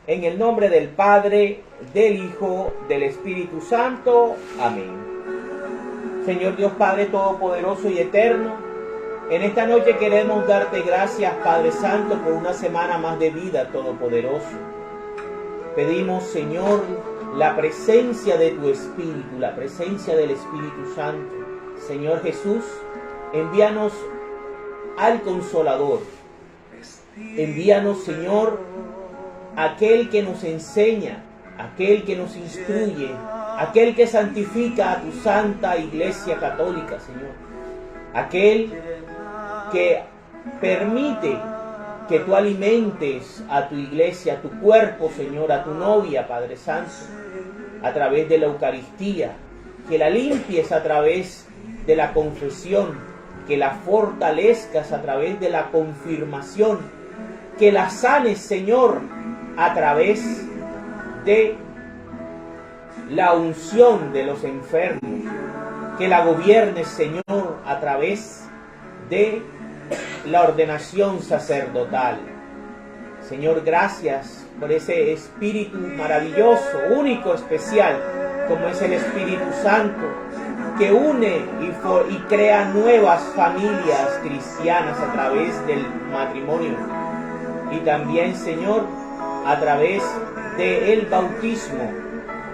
En el nombre del Padre, del Hijo, del Espíritu Santo. Amén. Señor Dios Padre Todopoderoso y Eterno, en esta noche queremos darte gracias, Padre Santo, por una semana más de vida todopoderoso. Pedimos, Señor, la presencia de tu Espíritu, la presencia del Espíritu Santo. Señor Jesús, envíanos al Consolador. Envíanos, Señor, aquel que nos enseña, aquel que nos instruye, aquel que santifica a tu santa Iglesia Católica, Señor. Aquel que permite que tú alimentes a tu iglesia, a tu cuerpo, Señor, a tu novia, Padre Santo, a través de la Eucaristía, que la limpies a través de la confesión, que la fortalezcas a través de la confirmación, que la sanes, Señor, a través de la unción de los enfermos, que la gobiernes, Señor, a través de la ordenación sacerdotal. Señor, gracias por ese Espíritu maravilloso, único, especial, como es el Espíritu Santo, que une y crea nuevas familias cristianas a través del matrimonio. Y también, Señor, a través del bautismo,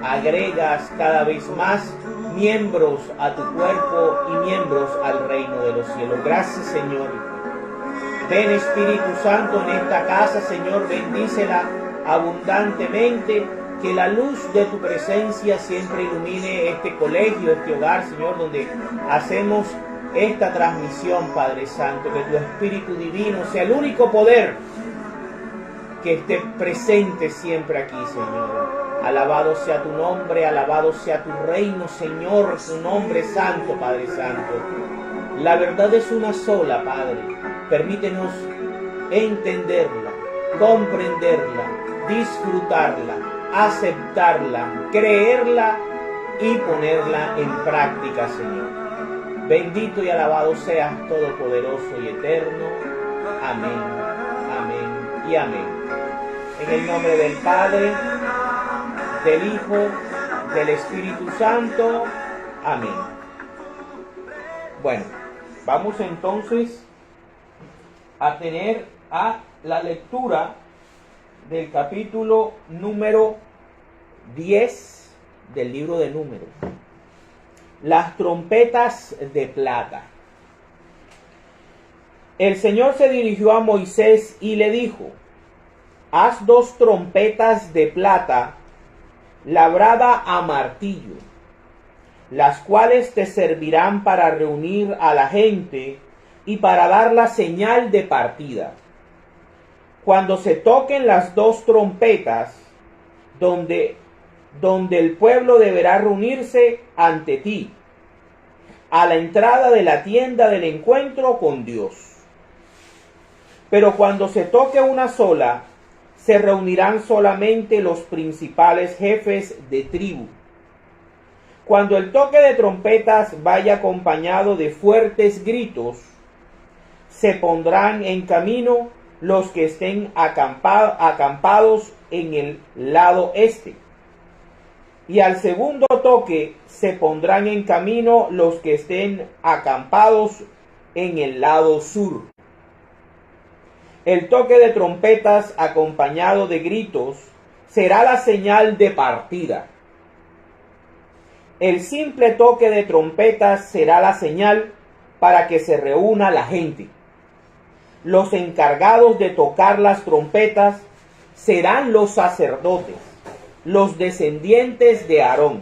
agregas cada vez más miembros a tu cuerpo y miembros al reino de los cielos. Gracias, Señor. Ven, Espíritu Santo, en esta casa, Señor, bendícela abundantemente, que la luz de tu presencia siempre ilumine este colegio, este hogar, Señor, donde hacemos esta transmisión, Padre Santo. Que tu Espíritu Divino sea el único poder que esté presente siempre aquí, Señor. Alabado sea tu nombre, alabado sea tu reino, Señor, tu nombre santo, Padre Santo. La verdad es una sola, Padre. Permítenos entenderla, comprenderla, disfrutarla, aceptarla, creerla y ponerla en práctica, Señor. Bendito y alabado seas, todopoderoso y eterno. Amén, amén y amén. En el nombre del Padre, del Hijo, del Espíritu Santo. Amén. Bueno, vamos entonces a tener a la lectura del capítulo número 10 del libro de Números. Las trompetas de plata. El Señor se dirigió a Moisés y le dijo: haz 2 trompetas de plata labrada a martillo, las cuales te servirán para reunir a la gente y para dar la señal de partida. Cuando se toquen las 2 trompetas, donde el pueblo deberá reunirse ante ti, a la entrada de la tienda del encuentro con Dios. Pero cuando se toque una sola, se reunirán solamente los principales jefes de tribu. Cuando el toque de trompetas vaya acompañado de fuertes gritos, se pondrán en camino los que estén acampados en el lado este. Y al segundo toque se pondrán en camino los que estén acampados en el lado sur. El toque de trompetas acompañado de gritos será la señal de partida. El simple toque de trompetas será la señal para que se reúna la gente. Los encargados de tocar las trompetas serán los sacerdotes, los descendientes de Aarón.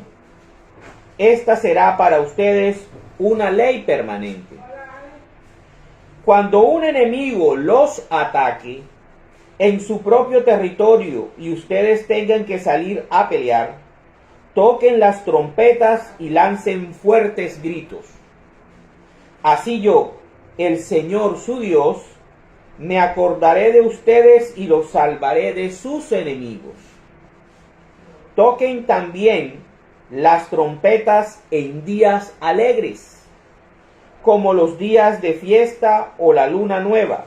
Esta será para ustedes una ley permanente. Cuando un enemigo los ataque en su propio territorio y ustedes tengan que salir a pelear, toquen las trompetas y lancen fuertes gritos. Así yo, el Señor su Dios, me acordaré de ustedes y los salvaré de sus enemigos. Toquen también las trompetas en días alegres, como los días de fiesta o la luna nueva,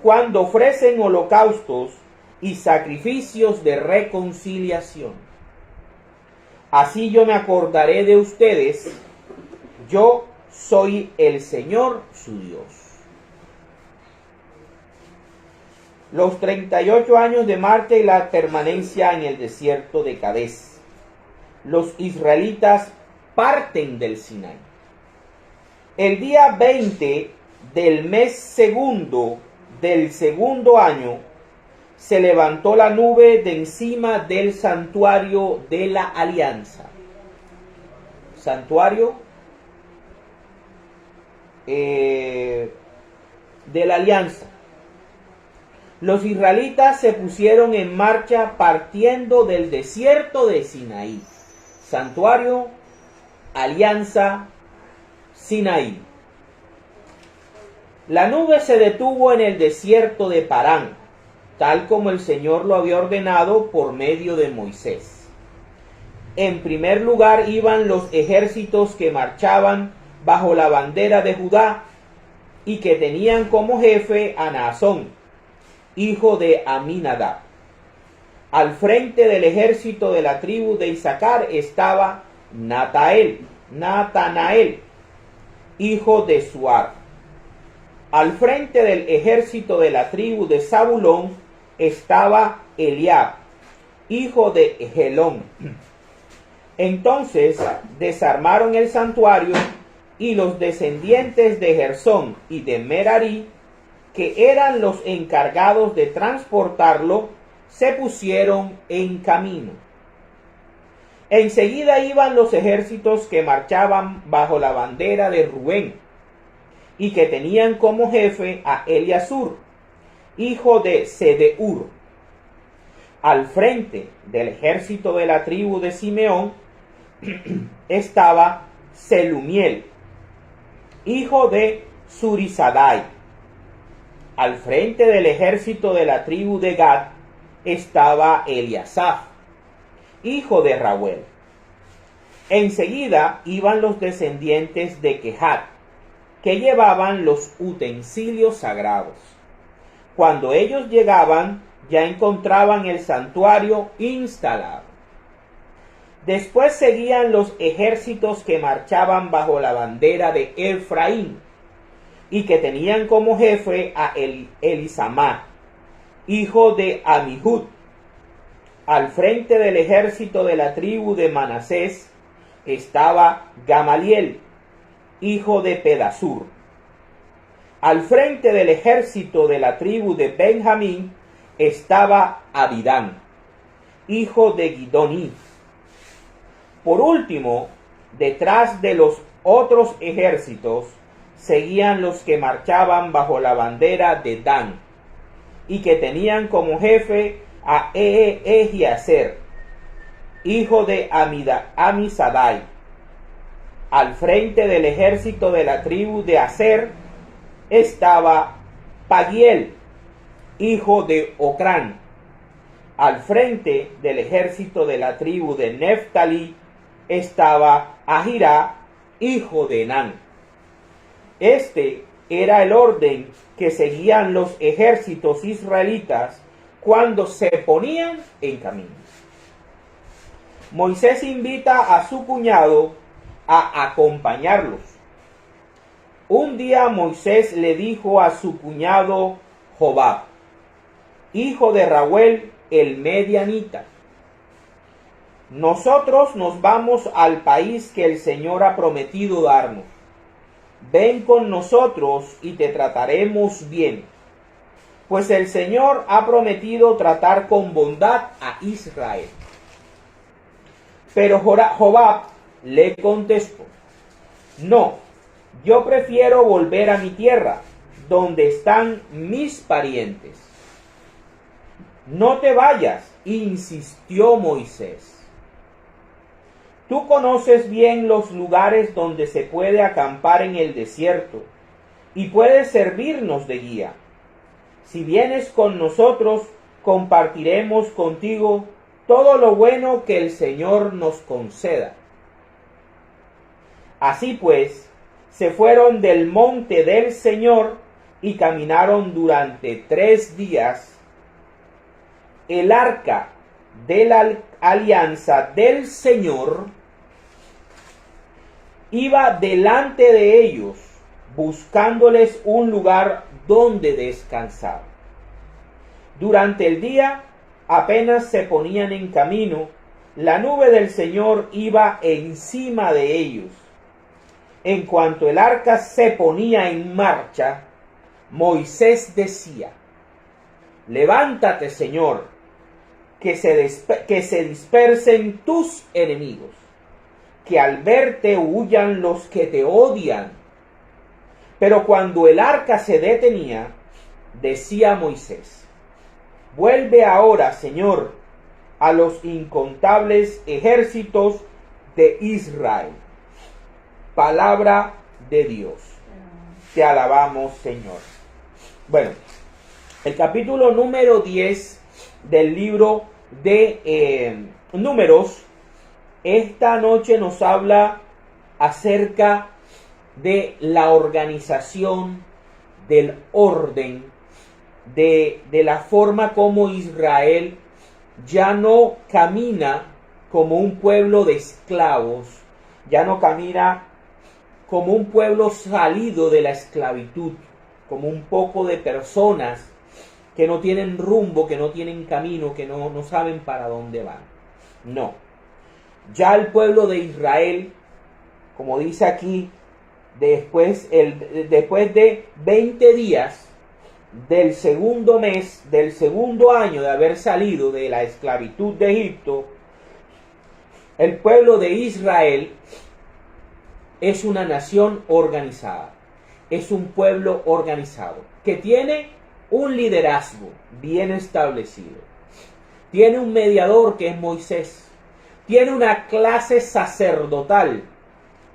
cuando ofrecen holocaustos y sacrificios de reconciliación. Así yo me acordaré de ustedes, yo soy el Señor su Dios. Los 38 años de marcha y la permanencia en el desierto de Cadés. Los israelitas parten del Sinaí. El día 20 del mes segundo del segundo año, se levantó la nube de encima del santuario de la alianza. Santuario de la alianza. Los israelitas se pusieron en marcha partiendo del desierto de Sinaí. Santuario, alianza, Sinaí. La nube se detuvo en el desierto de Parán, tal como el Señor lo había ordenado por medio de Moisés. En primer lugar iban los ejércitos que marchaban bajo la bandera de Judá y que tenían como jefe a Naasón, hijo de Aminadab. Al frente del ejército de la tribu de Isaacar estaba Natanael, hijo de Suar. Al frente del ejército de la tribu de Zabulón estaba Eliab, hijo de Helón. Entonces desarmaron el santuario y los descendientes de Gersón y de Merari, que eran los encargados de transportarlo, se pusieron en camino. Enseguida iban los ejércitos que marchaban bajo la bandera de Rubén y que tenían como jefe a Eliasur, hijo de Sedeur. Al frente del ejército de la tribu de Simeón estaba Selumiel, hijo de Zurisadai. Al frente del ejército de la tribu de Gad estaba Eliasaf, hijo de Rauel. Enseguida iban los descendientes de Kehat, que llevaban los utensilios sagrados. Cuando ellos llegaban, ya encontraban el santuario instalado. Después seguían los ejércitos que marchaban bajo la bandera de Efraín y que tenían como jefe a Elisamá, hijo de Amihud. Al frente del ejército de la tribu de Manasés estaba Gamaliel, hijo de Pedasur. Al frente del ejército de la tribu de Benjamín estaba Abidán, hijo de Gidoní. Por último, detrás de los otros ejércitos, seguían los que marchaban bajo la bandera de Dan, y que tenían como jefe a Ehiezer, hijo de Amisadai. Al frente del ejército de la tribu de Aser estaba Pagiel, hijo de Ocrán. Al frente del ejército de la tribu de Neftalí estaba Ahira, hijo de Enán. Este era el orden que seguían los ejércitos israelitas cuando se ponían en camino. Moisés invita a su cuñado a acompañarlos. Un día Moisés le dijo a su cuñado Jobab, hijo de Rauel el medianita: nosotros nos vamos al país que el Señor ha prometido darnos. Ven con nosotros y te trataremos bien, pues el Señor ha prometido tratar con bondad a Israel. Pero Jobab le contestó: no, yo prefiero volver a mi tierra, donde están mis parientes. No te vayas, insistió Moisés. Tú conoces bien los lugares donde se puede acampar en el desierto y puedes servirnos de guía. Si vienes con nosotros, compartiremos contigo todo lo bueno que el Señor nos conceda. Así pues, se fueron del monte del Señor y caminaron durante 3 días el arca de la alianza del Señor iba delante de ellos, buscándoles un lugar donde descansar. Durante el día, apenas se ponían en camino, la nube del Señor iba encima de ellos. En cuanto el arca se ponía en marcha, Moisés decía: levántate, Señor, que se dispersen tus enemigos, que al verte huyan los que te odian. Pero cuando el arca se detenía, decía Moisés: vuelve ahora, Señor, a los incontables ejércitos de Israel. Palabra de Dios. Te alabamos, Señor. Bueno, el capítulo número 10 del libro de Números, esta noche nos habla acerca de la organización, del orden, de la forma como Israel ya no camina como un pueblo de esclavos, ya no camina como un pueblo salido de la esclavitud, como un poco de personas que no tienen rumbo, que no tienen camino, que no saben para dónde van. No. Ya el pueblo de Israel, como dice aquí, después de 20 días del segundo mes, del segundo año de haber salido de la esclavitud de Egipto, el pueblo de Israel es una nación organizada, es un pueblo organizado, que tiene un liderazgo bien establecido, tiene un mediador que es Moisés, tiene una clase sacerdotal,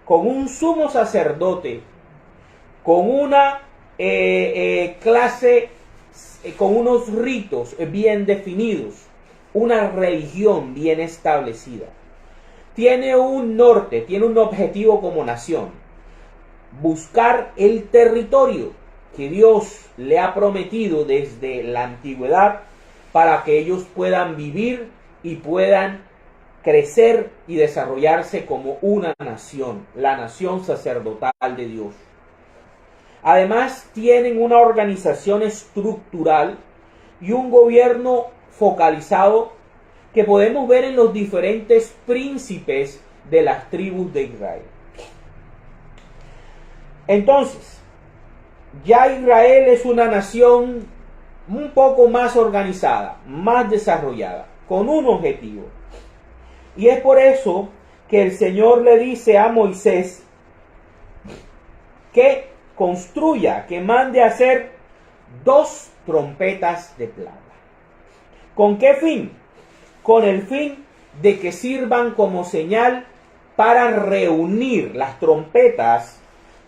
con un sumo sacerdote, con una clase, con unos ritos bien definidos, una religión bien establecida. Tiene un norte, tiene un objetivo como nación: buscar el territorio que Dios le ha prometido desde la antigüedad para que ellos puedan vivir y puedan crecer y desarrollarse como una nación, la nación sacerdotal de Dios. Además, tienen una organización estructural y un gobierno focalizado que podemos ver en los diferentes príncipes de las tribus de Israel. Entonces, ya Israel es una nación un poco más organizada, más desarrollada, con un objetivo. Y es por eso que el Señor le dice a Moisés que construya, que mande a hacer 2 trompetas de plata. ¿Con qué fin? Con el fin de que sirvan como señal para reunir. Las trompetas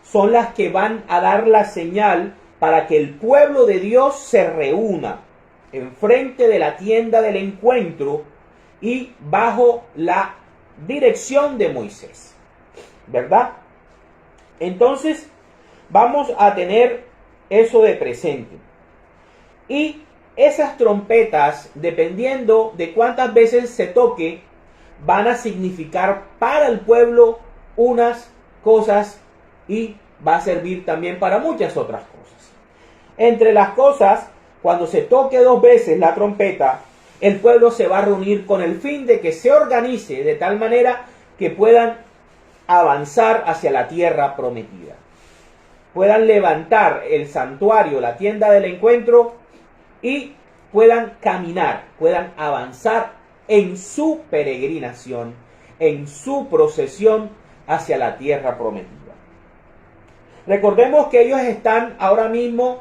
son las que van a dar la señal para que el pueblo de Dios se reúna enfrente de la tienda del encuentro y bajo la dirección de Moisés, ¿verdad? Entonces vamos a tener eso de presente. Y esas trompetas, dependiendo de cuántas veces se toque, van a significar para el pueblo unas cosas y va a servir también para muchas otras cosas. Entre las cosas, cuando se toque 2 veces la trompeta, el pueblo se va a reunir con el fin de que se organice de tal manera que puedan avanzar hacia la tierra prometida. Puedan levantar el santuario, la tienda del encuentro, y puedan caminar, puedan avanzar en su peregrinación, en su procesión hacia la tierra prometida. Recordemos que ellos están ahora mismo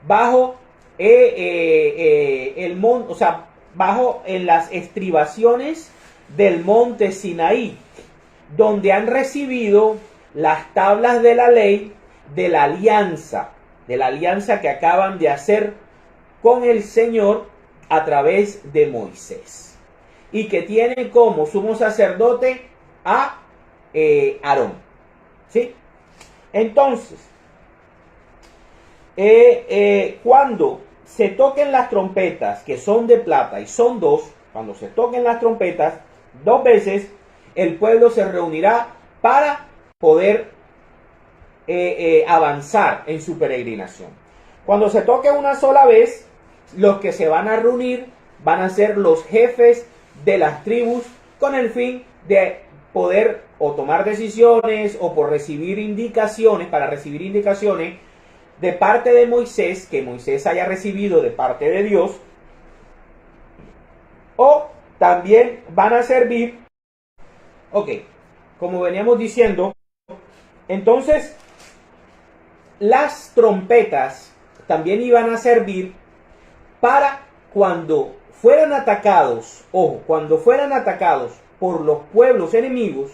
bajo el monte, o sea, bajo en las estribaciones del monte Sinaí, donde han recibido las tablas de la ley de la alianza que acaban de hacer con el Señor a través de Moisés, y que tiene como sumo sacerdote a Aarón, ¿sí? Entonces, cuando se toquen las trompetas, que son de plata y son dos, cuando se toquen las trompetas 2 veces, el pueblo se reunirá para poder avanzar en su peregrinación. Cuando se toque una sola vez, los que se van a reunir van a ser los jefes de las tribus con el fin de poder o tomar decisiones o por recibir indicaciones, para recibir indicaciones de parte de Moisés, que Moisés haya recibido de parte de Dios, o también van a servir, como veníamos diciendo, entonces las trompetas también iban a servir para cuando fueran atacados, cuando fueran atacados por los pueblos enemigos,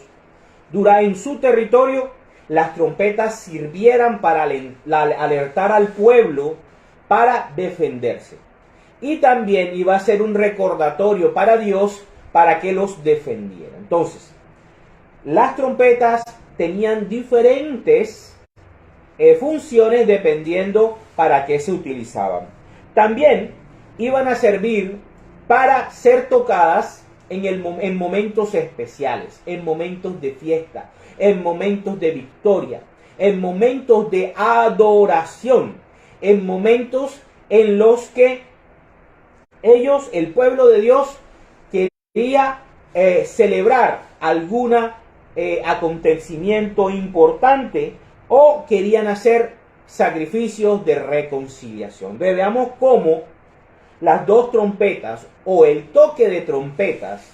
en su territorio, las trompetas sirvieran para alertar al pueblo para defenderse. Y también iba a ser un recordatorio para Dios para que los defendiera. Entonces, las trompetas tenían diferentes funciones dependiendo para qué se utilizaban. También iban a servir para ser tocadas en momentos especiales, en momentos de fiesta, en momentos de victoria, en momentos de adoración, en momentos en los que ellos, el pueblo de Dios, quería celebrar algún acontecimiento importante o querían hacer sacrificios de reconciliación. Veamos cómo las dos trompetas o el toque de trompetas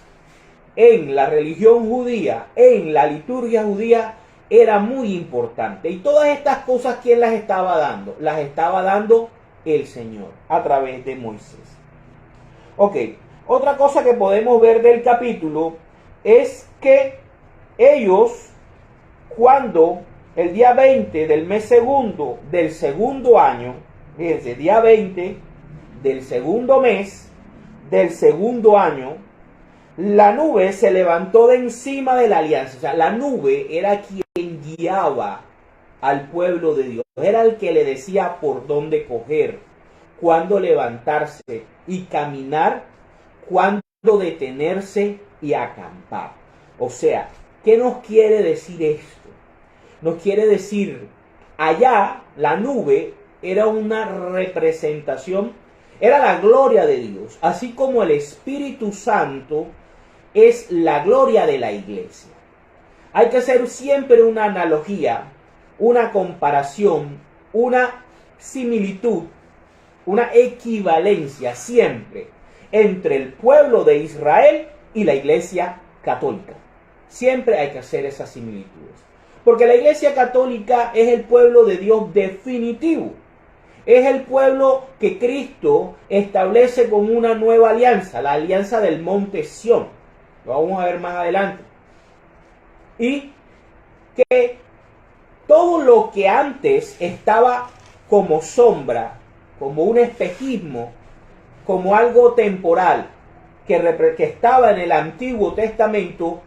en la religión judía, en la liturgia judía, era muy importante. Y todas estas cosas, ¿quién las estaba dando? Las estaba dando el Señor a través de Moisés. Otra cosa que podemos ver del capítulo es que ellos, cuando el día 20 del mes segundo del segundo año, fíjense, día 20 del segundo mes del segundo año, la nube se levantó de encima de la alianza. O sea, la nube era quien guiaba al pueblo de Dios. Era el que le decía por dónde coger, cuándo levantarse y caminar, cuándo detenerse y acampar. O sea, ¿qué nos quiere decir esto? Nos quiere decir, allá la nube era una representación, era la gloria de Dios, así como el Espíritu Santo es la gloria de la iglesia. Hay que hacer siempre una analogía, una comparación, una similitud, una equivalencia siempre entre el pueblo de Israel y la iglesia católica. Siempre hay que hacer esas similitudes. Porque la iglesia católica es el pueblo de Dios definitivo. Es el pueblo que Cristo establece con una nueva alianza, la alianza del monte Sión. Lo vamos a ver más adelante. Y que todo lo que antes estaba como sombra, como un espejismo, como algo temporal, que estaba en el Antiguo Testamento,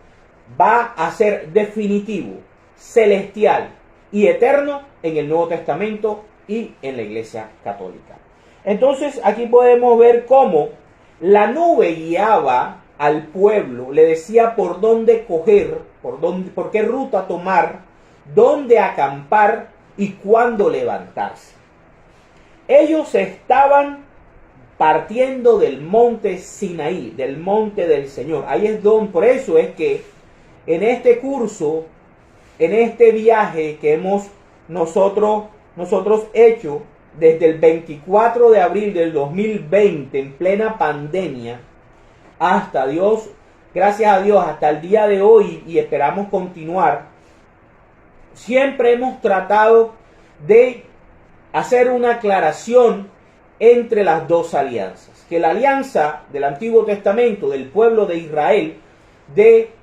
va a ser definitivo, celestial y eterno en el Nuevo Testamento y en la Iglesia Católica. Entonces aquí podemos ver cómo la nube guiaba al pueblo, le decía por dónde coger, por qué ruta tomar, dónde acampar y cuándo levantarse. Ellos estaban partiendo del monte Sinaí, del monte del Señor. Ahí es donde, por eso es que en este curso, en este viaje que hemos nosotros hecho desde el 24 de abril del 2020, en plena pandemia, hasta Dios, gracias a Dios, hasta el día de hoy, y esperamos continuar, siempre hemos tratado de hacer una aclaración entre las dos alianzas. Que la alianza del Antiguo Testamento, del pueblo de Israel,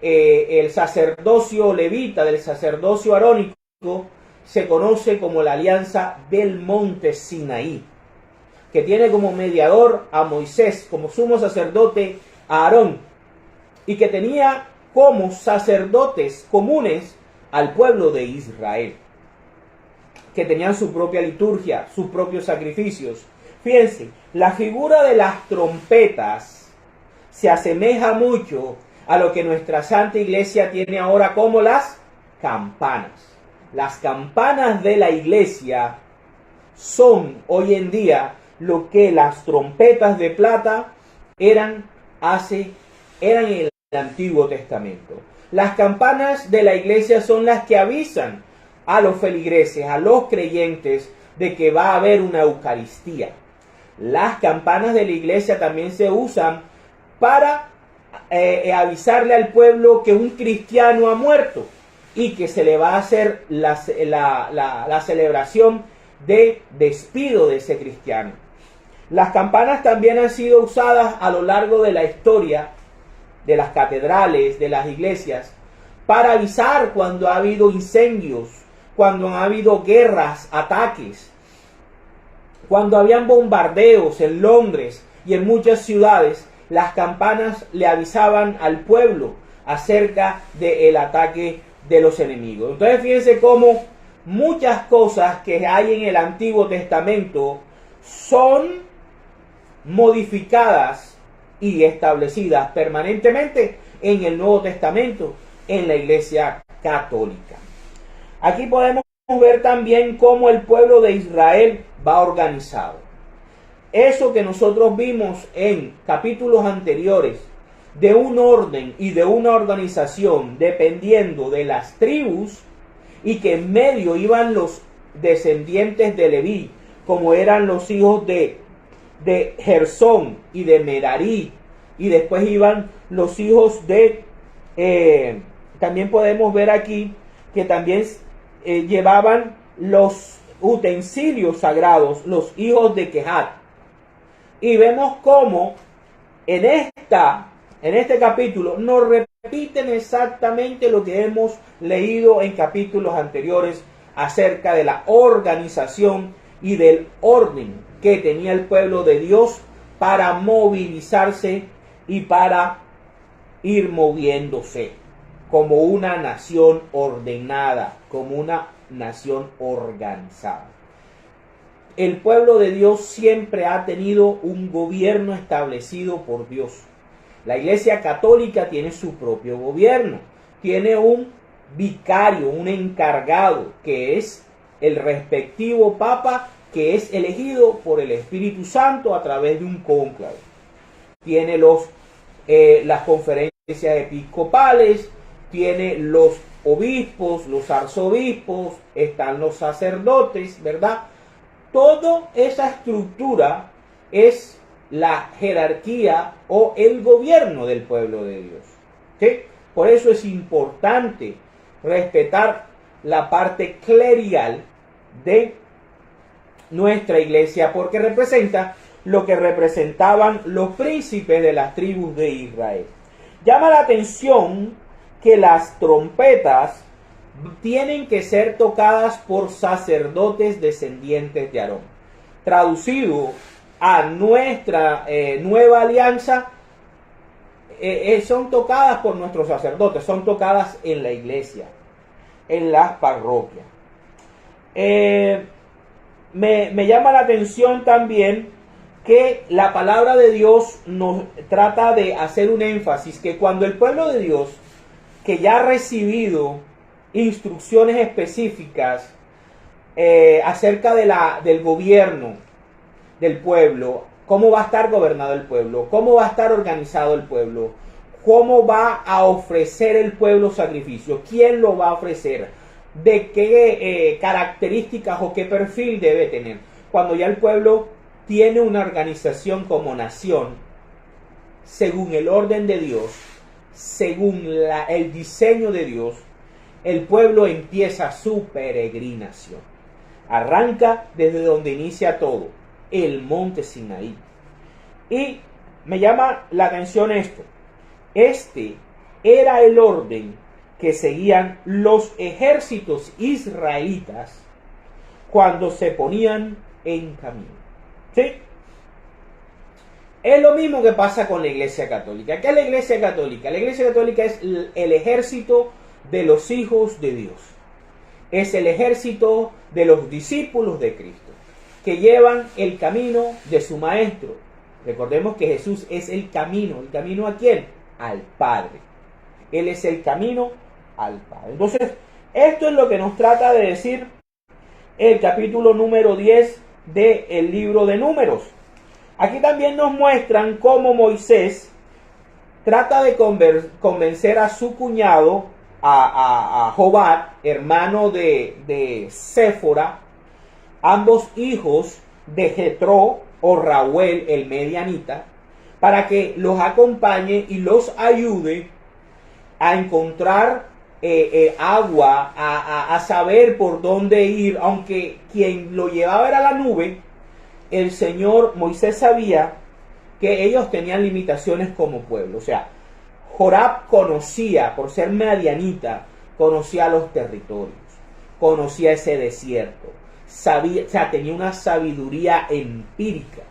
el sacerdocio levita, del sacerdocio arónico, se conoce como la alianza del monte Sinaí, que tiene como mediador a Moisés, como sumo sacerdote a Aarón, y que tenía como sacerdotes comunes al pueblo de Israel, que tenían su propia liturgia, sus propios sacrificios. Fíjense, la figura de las trompetas se asemeja mucho a lo que nuestra Santa Iglesia tiene ahora como las campanas. Las campanas de la Iglesia son hoy en día lo que las trompetas de plata eran en el Antiguo Testamento. Las campanas de la Iglesia son las que avisan a los feligreses, a los creyentes, de que va a haber una Eucaristía. Las campanas de la Iglesia también se usan para avisarle al pueblo que un cristiano ha muerto y que se le va a hacer la celebración de despido de ese cristiano. Las campanas también han sido usadas a lo largo de la historia de las catedrales, de las iglesias, para avisar cuando ha habido incendios, cuando ha habido guerras, ataques, cuando habían bombardeos en Londres y en muchas ciudades. Las campanas le avisaban al pueblo acerca del ataque de los enemigos. Entonces fíjense cómo muchas cosas que hay en el Antiguo Testamento son modificadas y establecidas permanentemente en el Nuevo Testamento, en la Iglesia Católica. Aquí podemos ver también cómo el pueblo de Israel va organizado. Eso que nosotros vimos en capítulos anteriores, de un orden y de una organización dependiendo de las tribus, y que en medio iban los descendientes de Leví, como eran los hijos de Gersón y de Merarí, y después iban los hijos de, también podemos ver aquí que también llevaban los utensilios sagrados, los hijos de Kehat. Y vemos cómo en este capítulo nos repiten exactamente lo que hemos leído en capítulos anteriores acerca de la organización y del orden que tenía el pueblo de Dios para movilizarse y para ir moviéndose como una nación ordenada, como una nación organizada. El pueblo de Dios siempre ha tenido un gobierno establecido por Dios. La Iglesia Católica tiene su propio gobierno, tiene un vicario, un encargado, que es el respectivo Papa, que es elegido por el Espíritu Santo a través de un cónclave. Tiene las conferencias episcopales, tiene los obispos, los arzobispos, están los sacerdotes, ¿verdad? Toda esa estructura es la jerarquía o el gobierno del pueblo de Dios. ¿Sí? Por eso es importante respetar la parte clerical de nuestra iglesia, porque representa lo que representaban los príncipes de las tribus de Israel. Llama la atención que las trompetas tienen que ser tocadas por sacerdotes descendientes de Aarón. Traducido a nuestra nueva alianza, son tocadas por nuestros sacerdotes, son tocadas en la iglesia, en las parroquias. Me llama la atención también que la palabra de Dios nos trata de hacer un énfasis, que cuando el pueblo de Dios, que ya ha recibido instrucciones específicas acerca del gobierno del pueblo, cómo va a estar gobernado el pueblo, cómo va a estar organizado el pueblo, cómo va a ofrecer el pueblo sacrificio, quién lo va a ofrecer, de qué características o qué perfil debe tener. Cuando ya el pueblo tiene una organización como nación, según el orden de Dios, según el diseño de Dios, el pueblo empieza su peregrinación. Arranca desde donde inicia todo, el monte Sinaí. Y me llama la atención esto. Este era el orden que seguían los ejércitos israelitas cuando se ponían en camino. ¿Sí? Es lo mismo que pasa con la Iglesia Católica. ¿Qué es la Iglesia Católica? La Iglesia Católica es el ejército de los hijos de Dios. Es el ejército de los discípulos de Cristo. que llevan el camino de su maestro. Recordemos que Jesús es el camino. ¿El camino a quién? Al Padre. Él es el camino al Padre. Entonces, esto es lo que nos trata de decir el capítulo número 10 del libro de Números. Aquí también nos muestran cómo Moisés trata de convencer a su cuñado, a Jobab, hermano de Séfora, ambos hijos de Jetro o Reuel, el medianita, para que los acompañe y los ayude a encontrar agua, a saber por dónde ir, aunque quien lo llevaba era la nube. El Señor, Moisés sabía que ellos tenían limitaciones como pueblo. O sea, Joab conocía, por ser medianita, conocía los territorios, conocía ese desierto, sabía, o sea, tenía una sabiduría empírica.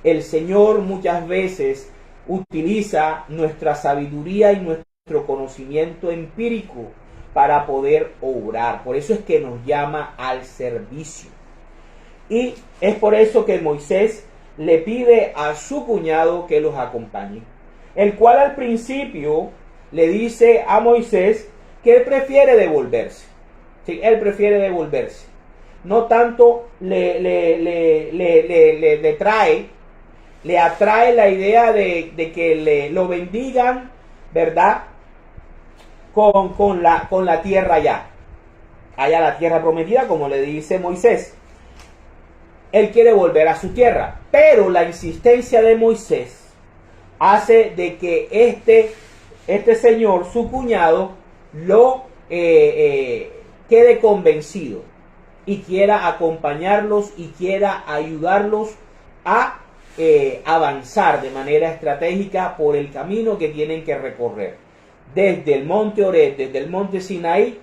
El Señor muchas veces utiliza nuestra sabiduría y nuestro conocimiento empírico para poder obrar. Por eso es que nos llama al servicio. Y es por eso que Moisés le pide a su cuñado que los acompañe, el cual al principio le dice a Moisés que él prefiere devolverse. Sí, él prefiere devolverse. No tanto le atrae la idea de que lo bendigan, ¿verdad? Con la tierra allá la tierra prometida, como le dice Moisés. Él quiere volver a su tierra, pero la insistencia de Moisés hace de que este señor, su cuñado, lo quede convencido y quiera acompañarlos y quiera ayudarlos a avanzar de manera estratégica por el camino que tienen que recorrer, desde el monte Oreb, desde el monte Sinaí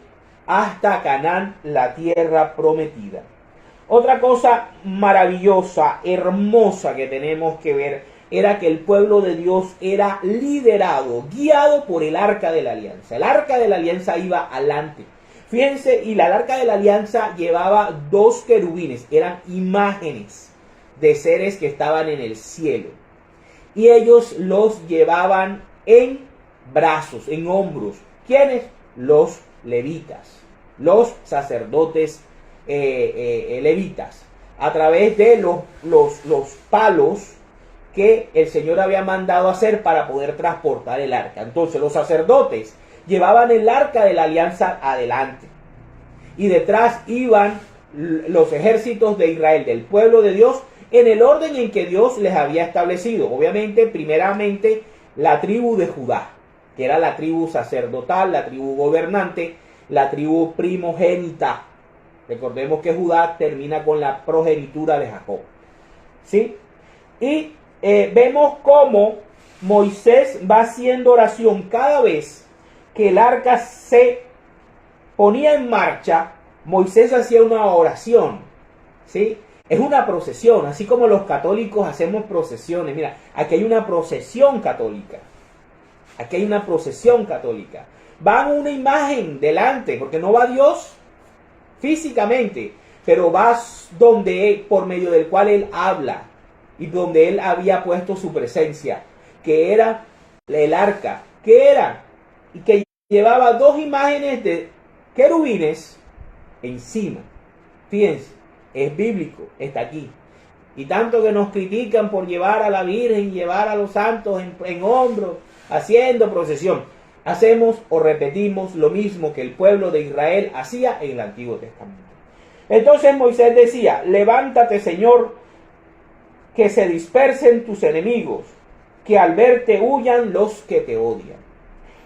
hasta Canaán, la tierra prometida. Otra cosa maravillosa, hermosa que tenemos que ver, era que el pueblo de Dios era liderado, guiado por el Arca de la Alianza. El Arca de la Alianza iba adelante. Fíjense, y la Arca de la Alianza llevaba 2 querubines, eran imágenes de seres que estaban en el cielo. Y ellos los llevaban en brazos, en hombros. ¿Quiénes? Los levitas, los sacerdotes levitas, a través de los palos que el Señor había mandado hacer para poder transportar el arca. Entonces los sacerdotes llevaban el arca de la alianza adelante y detrás iban los ejércitos de Israel, del pueblo de Dios, en el orden en que Dios les había establecido. Obviamente, primeramente, la tribu de Judá, que era la tribu sacerdotal, la tribu gobernante, la tribu primogénita. Recordemos que Judá termina con la progenitura de Jacob, ¿sí? Y vemos cómo Moisés va haciendo oración cada vez que el arca se ponía en marcha. Moisés hacía una oración, ¿sí? Es una procesión, así como los católicos hacemos procesiones. Mira, aquí hay una procesión católica. Aquí hay una procesión católica. Va una imagen delante, porque no va Dios físicamente, pero va donde por medio del cual Él habla y donde Él había puesto su presencia, que era el arca. ¿Qué era? Y que llevaba 2 imágenes de querubines encima. Fíjense, es bíblico, está aquí. Y tanto que nos critican por llevar a la Virgen, llevar a los santos en hombros, haciendo procesión. Hacemos o repetimos lo mismo que el pueblo de Israel hacía en el Antiguo Testamento. Entonces Moisés decía: levántate, Señor, que se dispersen tus enemigos, que al verte huyan los que te odian.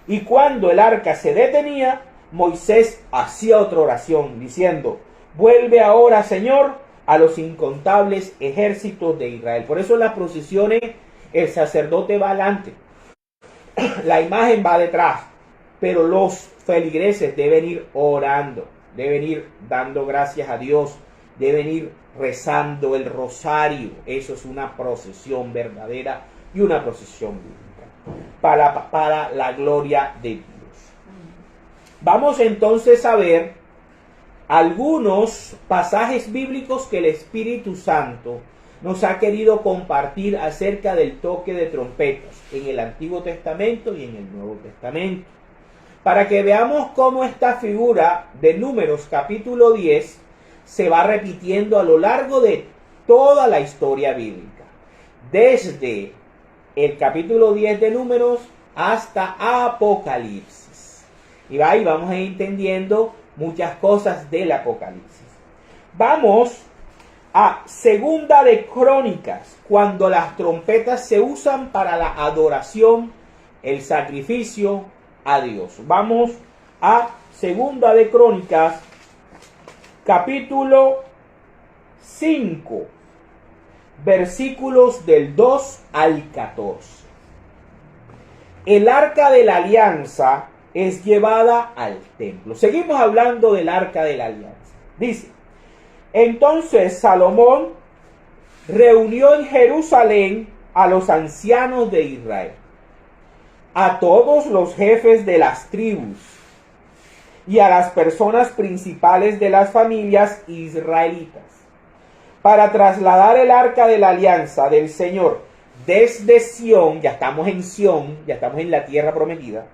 Y cuando el arca se detenía, Moisés hacía otra oración, diciendo: vuelve ahora, Señor, a los incontables ejércitos de Israel. Por eso en las procesiones el sacerdote va adelante, la imagen va detrás, pero los feligreses deben ir orando, deben ir dando gracias a Dios, deben ir rezando el rosario. Eso es una procesión verdadera y una procesión bíblica para la gloria de Dios. Vamos entonces a ver algunos pasajes bíblicos que el Espíritu Santo nos ha querido compartir acerca del toque de trompetas en el Antiguo Testamento y en el Nuevo Testamento, para que veamos cómo esta figura de Números capítulo 10 se va repitiendo a lo largo de toda la historia bíblica, desde el capítulo 10 de Números hasta Apocalipsis. Y vamos a ir entendiendo muchas cosas del Apocalipsis. Vamos a Segunda de Crónicas, cuando las trompetas se usan para la adoración, el sacrificio a Dios. Vamos a Segunda de Crónicas, capítulo 5, versículos del 2 al 14. El arca de la alianza es llevada al templo. Seguimos hablando del arca de la alianza. Dice: entonces Salomón reunió en Jerusalén a los ancianos de Israel, a todos los jefes de las tribus y a las personas principales de las familias israelitas, para trasladar el arca de la alianza del Señor desde Sión, ya estamos en Sión, ya estamos en la tierra prometida,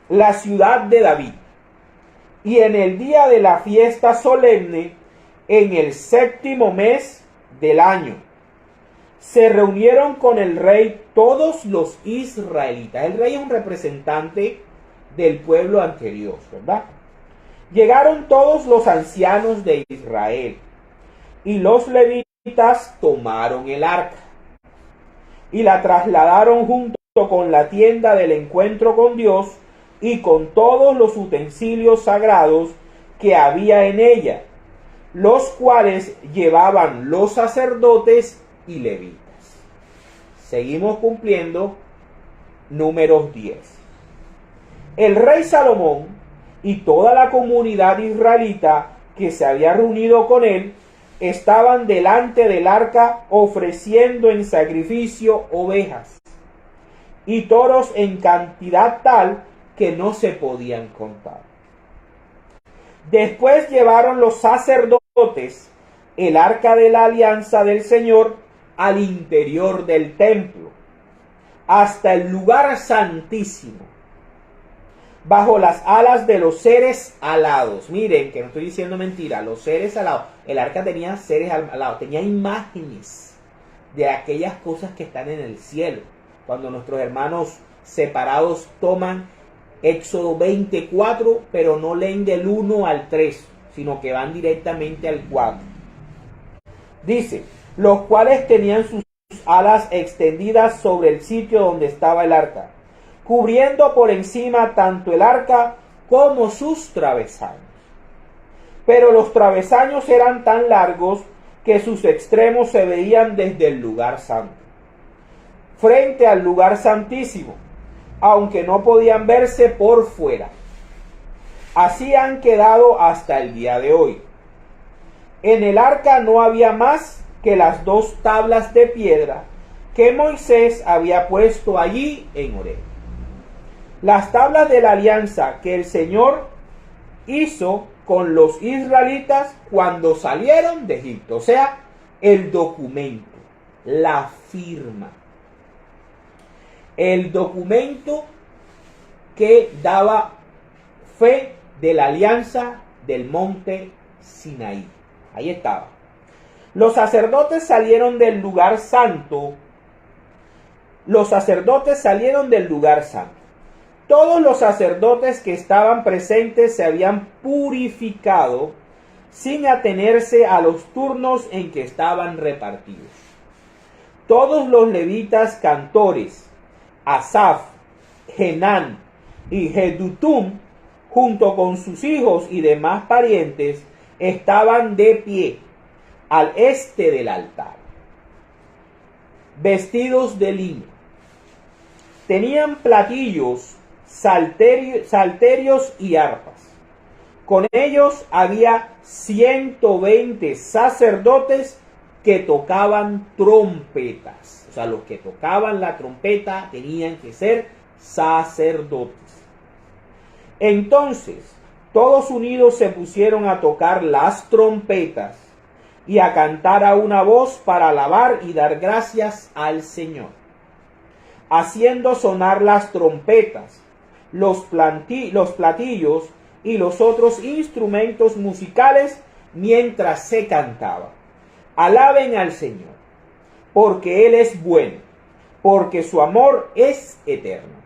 la ciudad de David. Y en el día de la fiesta solemne, en el 7º mes del año, se reunieron con el rey todos los israelitas. El rey es un representante del pueblo anterior, ¿verdad? Llegaron todos los ancianos de Israel, y los levitas tomaron el arca y la trasladaron junto con la tienda del encuentro con Dios y con todos los utensilios sagrados que había en ella, los cuales llevaban los sacerdotes y levitas. Seguimos cumpliendo Números 10. El rey Salomón y toda la comunidad israelita que se había reunido con él estaban delante del arca ofreciendo en sacrificio ovejas y toros en cantidad tal que no se podían contar. Después llevaron los sacerdotes el arca de la alianza del Señor al interior del templo, hasta el lugar santísimo, bajo las alas de los seres alados. Miren, que no estoy diciendo mentira, los seres alados. El arca tenía seres alados, tenía imágenes de aquellas cosas que están en el cielo. Cuando nuestros hermanos separados toman Éxodo 24, pero no leen del 1 al 3, sino que van directamente al 4. Dice: los cuales tenían sus alas extendidas sobre el sitio donde estaba el arca, cubriendo por encima tanto el arca como sus travesaños. Pero los travesaños eran tan largos que sus extremos se veían desde el lugar santo, frente al lugar santísimo, aunque no podían verse por fuera. Así han quedado hasta el día de hoy. En el arca no había más que las 2 tablas de piedra que Moisés había puesto allí en Horeb. Las tablas de la alianza que el Señor hizo con los israelitas cuando salieron de Egipto. O sea, el documento, la firma. El documento que daba fe de la alianza del monte Sinaí. Ahí estaba. Los sacerdotes salieron del lugar santo. Los sacerdotes salieron del lugar santo. Todos los sacerdotes que estaban presentes se habían purificado sin atenerse a los turnos en que estaban repartidos. Todos los levitas cantores, Asaf, Genán y Jedutum, junto con sus hijos y demás parientes, estaban de pie al este del altar, vestidos de lino. Tenían platillos, salterios y arpas. Con ellos había 120 sacerdotes que tocaban trompetas. O sea, los que tocaban la trompeta tenían que ser sacerdotes. Entonces, todos unidos se pusieron a tocar las trompetas y a cantar a una voz para alabar y dar gracias al Señor, haciendo sonar las trompetas, los platillos y los otros instrumentos musicales mientras se cantaba. Alaben al Señor, porque Él es bueno, porque su amor es eterno.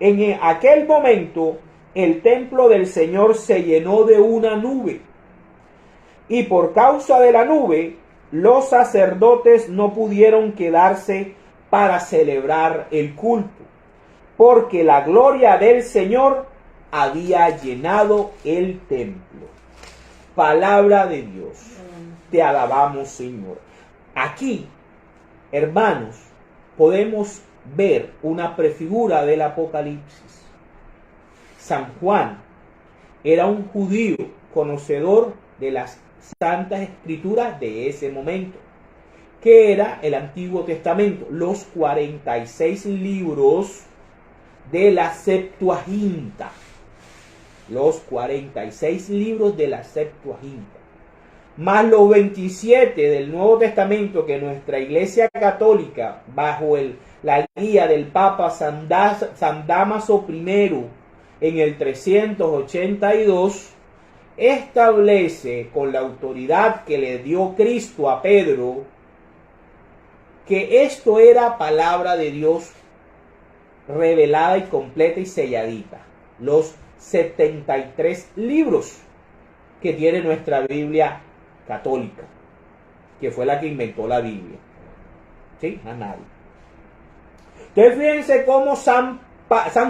En aquel momento, el templo del Señor se llenó de una nube, y por causa de la nube, los sacerdotes no pudieron quedarse para celebrar el culto, porque la gloria del Señor había llenado el templo. Palabra de Dios. Te alabamos, Señor. Aquí, hermanos, podemos ver una prefigura del Apocalipsis. San Juan era un judío conocedor de las Santas Escrituras de ese momento, que era el Antiguo Testamento, los 46 libros de la Septuaginta. Los 46 libros de la Septuaginta, más los 27 del Nuevo Testamento que nuestra Iglesia Católica, bajo la guía del Papa San Dámaso I, en el 382, establece con la autoridad que le dio Cristo a Pedro, que esto era palabra de Dios revelada y completa y selladita. Los 73 libros que tiene nuestra Biblia católica, que fue la que inventó la Biblia. ¿Sí? A nadie. Entonces fíjense cómo San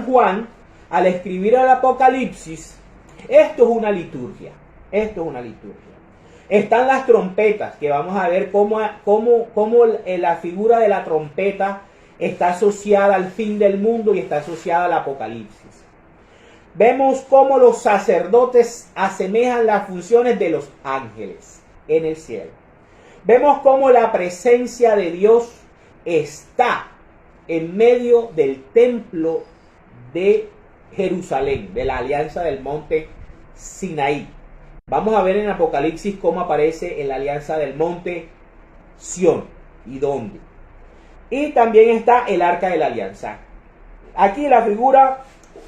Juan, al escribir el Apocalipsis, esto es una liturgia. Esto es una liturgia. Están las trompetas, que vamos a ver cómo la figura de la trompeta está asociada al fin del mundo y está asociada al Apocalipsis. Vemos cómo los sacerdotes asemejan las funciones de los ángeles en el cielo. Vemos cómo la presencia de Dios está en medio del templo de Jerusalén, de la alianza del monte Sinaí. Vamos a ver en Apocalipsis cómo aparece en la alianza del monte Sión y dónde. Y también está el arca de la alianza. Aquí la figura,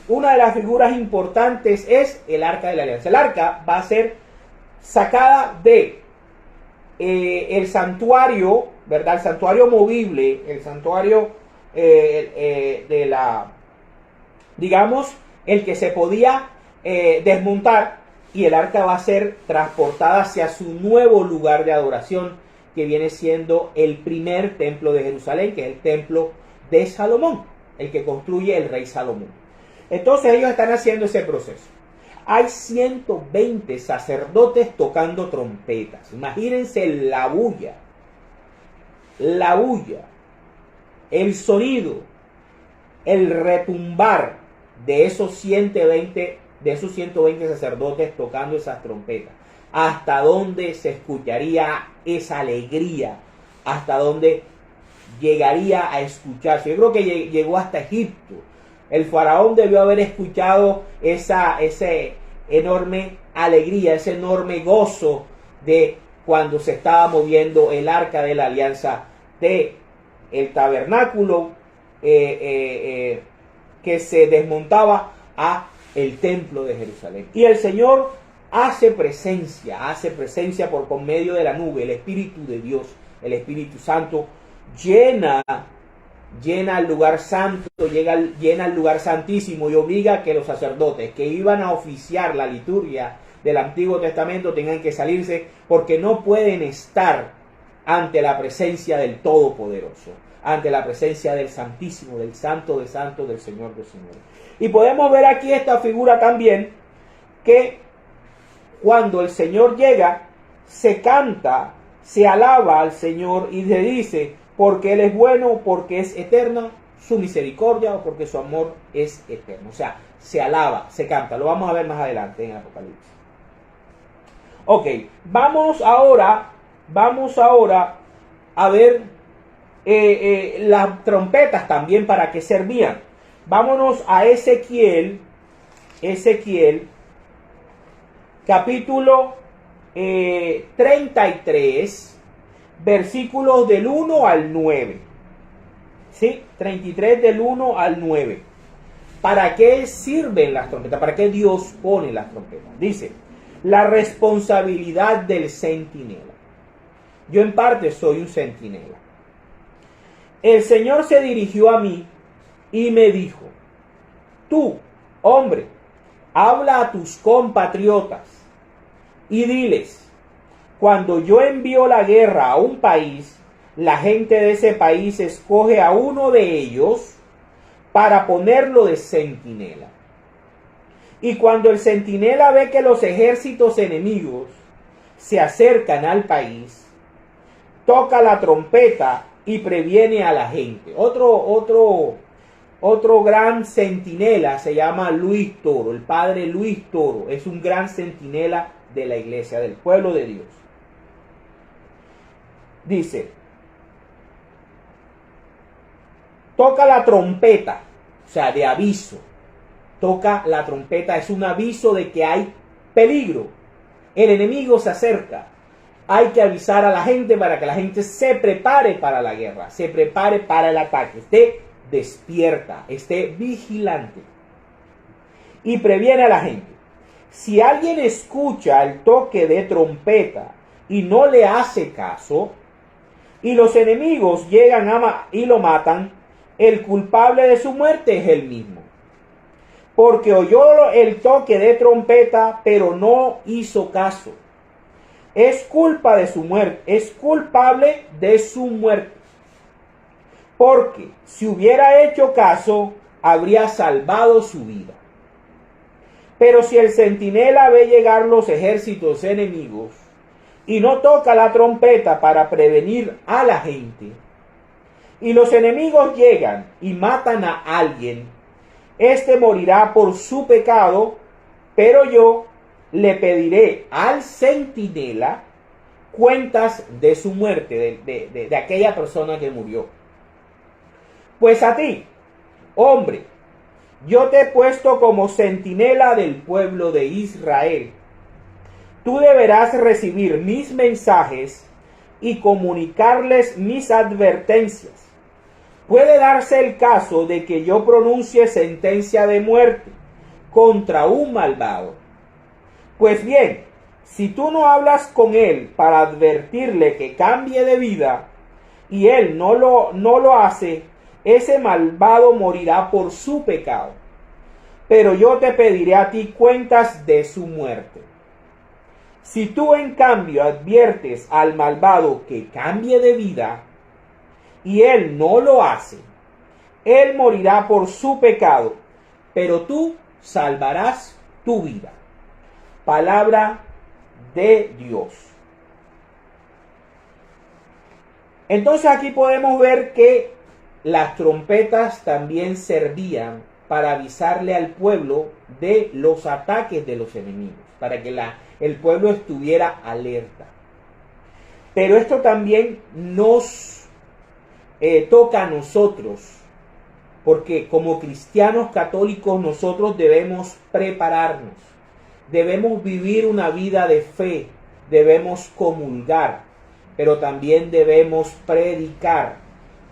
una de las figuras importantes es el arca de la alianza. El arca va a ser sacada de el santuario, ¿verdad? El santuario movible, el santuario de la, digamos, el que se podía desmontar, y el arca va a ser transportada hacia su nuevo lugar de adoración, que viene siendo el primer templo de Jerusalén, que es el templo de Salomón, el que construye el rey Salomón. Entonces ellos están haciendo ese proceso. Hay 120 sacerdotes tocando trompetas. Imagínense la bulla, el sonido, el retumbar de esos 120 sacerdotes tocando esas trompetas. Hasta dónde se escucharía esa alegría, hasta dónde llegaría a escucharse. Yo creo que llegó hasta Egipto. El faraón debió haber escuchado esa enorme alegría, ese enorme gozo de cuando se estaba moviendo el arca de la alianza de el tabernáculo que se desmontaba a el templo de Jerusalén. Y el Señor hace presencia por medio de la nube. El Espíritu de Dios, el Espíritu Santo, llena el lugar santo, llena el lugar santísimo, y obliga a que los sacerdotes que iban a oficiar la liturgia del Antiguo Testamento tengan que salirse, porque no pueden estar ante la presencia del Todopoderoso, ante la presencia del Santísimo, del Santo de Santos, del Señor de Señores. Y podemos ver aquí esta figura también, que cuando el Señor llega, se canta, se alaba al Señor y se dice, porque Él es bueno, porque es eterna su misericordia, o porque su amor es eterno. O sea, se alaba, se canta. Lo vamos a ver más adelante en el Apocalipsis. Ok, vamos ahora a ver las trompetas también, para qué servían. Vámonos a Ezequiel capítulo 33, versículos del 1 al 9. ¿Sí? 33 del 1 al 9. ¿Para qué sirven las trompetas? ¿Para qué Dios pone las trompetas? Dice, la responsabilidad del centinela. Yo en parte soy un centinela. El Señor se dirigió a mí y me dijo, tú, hombre, habla a tus compatriotas y diles, cuando yo envío la guerra a un país, la gente de ese país escoge a uno de ellos para ponerlo de centinela. Y cuando el centinela ve que los ejércitos enemigos se acercan al país, toca la trompeta y previene a la gente. Otro gran centinela se llama Luis Toro. El padre Luis Toro es un gran centinela de la iglesia, del pueblo de Dios. Dice, toca la trompeta, o sea, de aviso. Toca la trompeta, es un aviso de que hay peligro. El enemigo se acerca. Hay que avisar a la gente para que la gente se prepare para la guerra, se prepare para el ataque, esté despierta, esté vigilante. Y previene a la gente. Si alguien escucha el toque de trompeta y no le hace caso, y los enemigos llegan y lo matan, el culpable de su muerte es él mismo. Porque oyó el toque de trompeta, pero no hizo caso. Es culpa de su muerte, es culpable de su muerte. Porque si hubiera hecho caso, habría salvado su vida. Pero si el centinela ve llegar los ejércitos enemigos y no toca la trompeta para prevenir a la gente, y los enemigos llegan y matan a alguien, éste morirá por su pecado, pero yo le pediré al centinela cuentas de su muerte, de aquella persona que murió. Pues a ti, hombre, yo te he puesto como centinela del pueblo de Israel. Tú deberás recibir mis mensajes y comunicarles mis advertencias. Puede darse el caso de que yo pronuncie sentencia de muerte contra un malvado. Pues bien, si tú no hablas con él para advertirle que cambie de vida, y él no lo hace, ese malvado morirá por su pecado. Pero yo te pediré a ti cuentas de su muerte. Si tú en cambio adviertes al malvado que cambie de vida, y él no lo hace, él morirá por su pecado, pero tú salvarás tu vida. Palabra de Dios. Entonces aquí podemos ver que las trompetas también servían para avisarle al pueblo de los ataques de los enemigos, para que el pueblo estuviera alerta. Pero esto también nos toca a nosotros, porque como cristianos católicos nosotros debemos prepararnos, debemos vivir una vida de fe, debemos comulgar, pero también debemos predicar,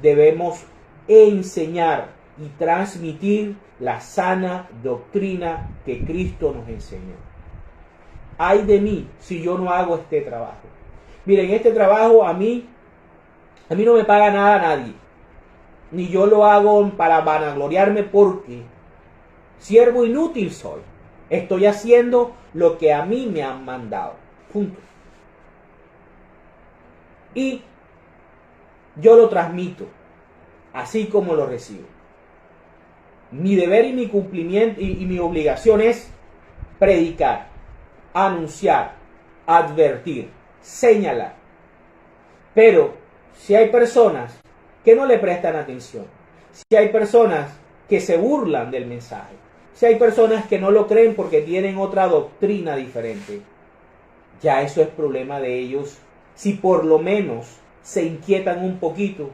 debemos enseñar y transmitir la sana doctrina que Cristo nos enseñó. Ay de mí si yo no hago este trabajo. Miren, este trabajo a mí no me paga nada nadie. Ni yo lo hago para vanagloriarme, porque siervo inútil soy. Estoy haciendo lo que a mí me han mandado. Punto. Y yo lo transmito así como lo recibo. Mi deber y mi cumplimiento y mi obligación es predicar, anunciar, advertir, señalar. Pero si hay personas que no le prestan atención, si hay personas que se burlan del mensaje, si hay personas que no lo creen porque tienen otra doctrina diferente, ya eso es problema de ellos. Si por lo menos se inquietan un poquito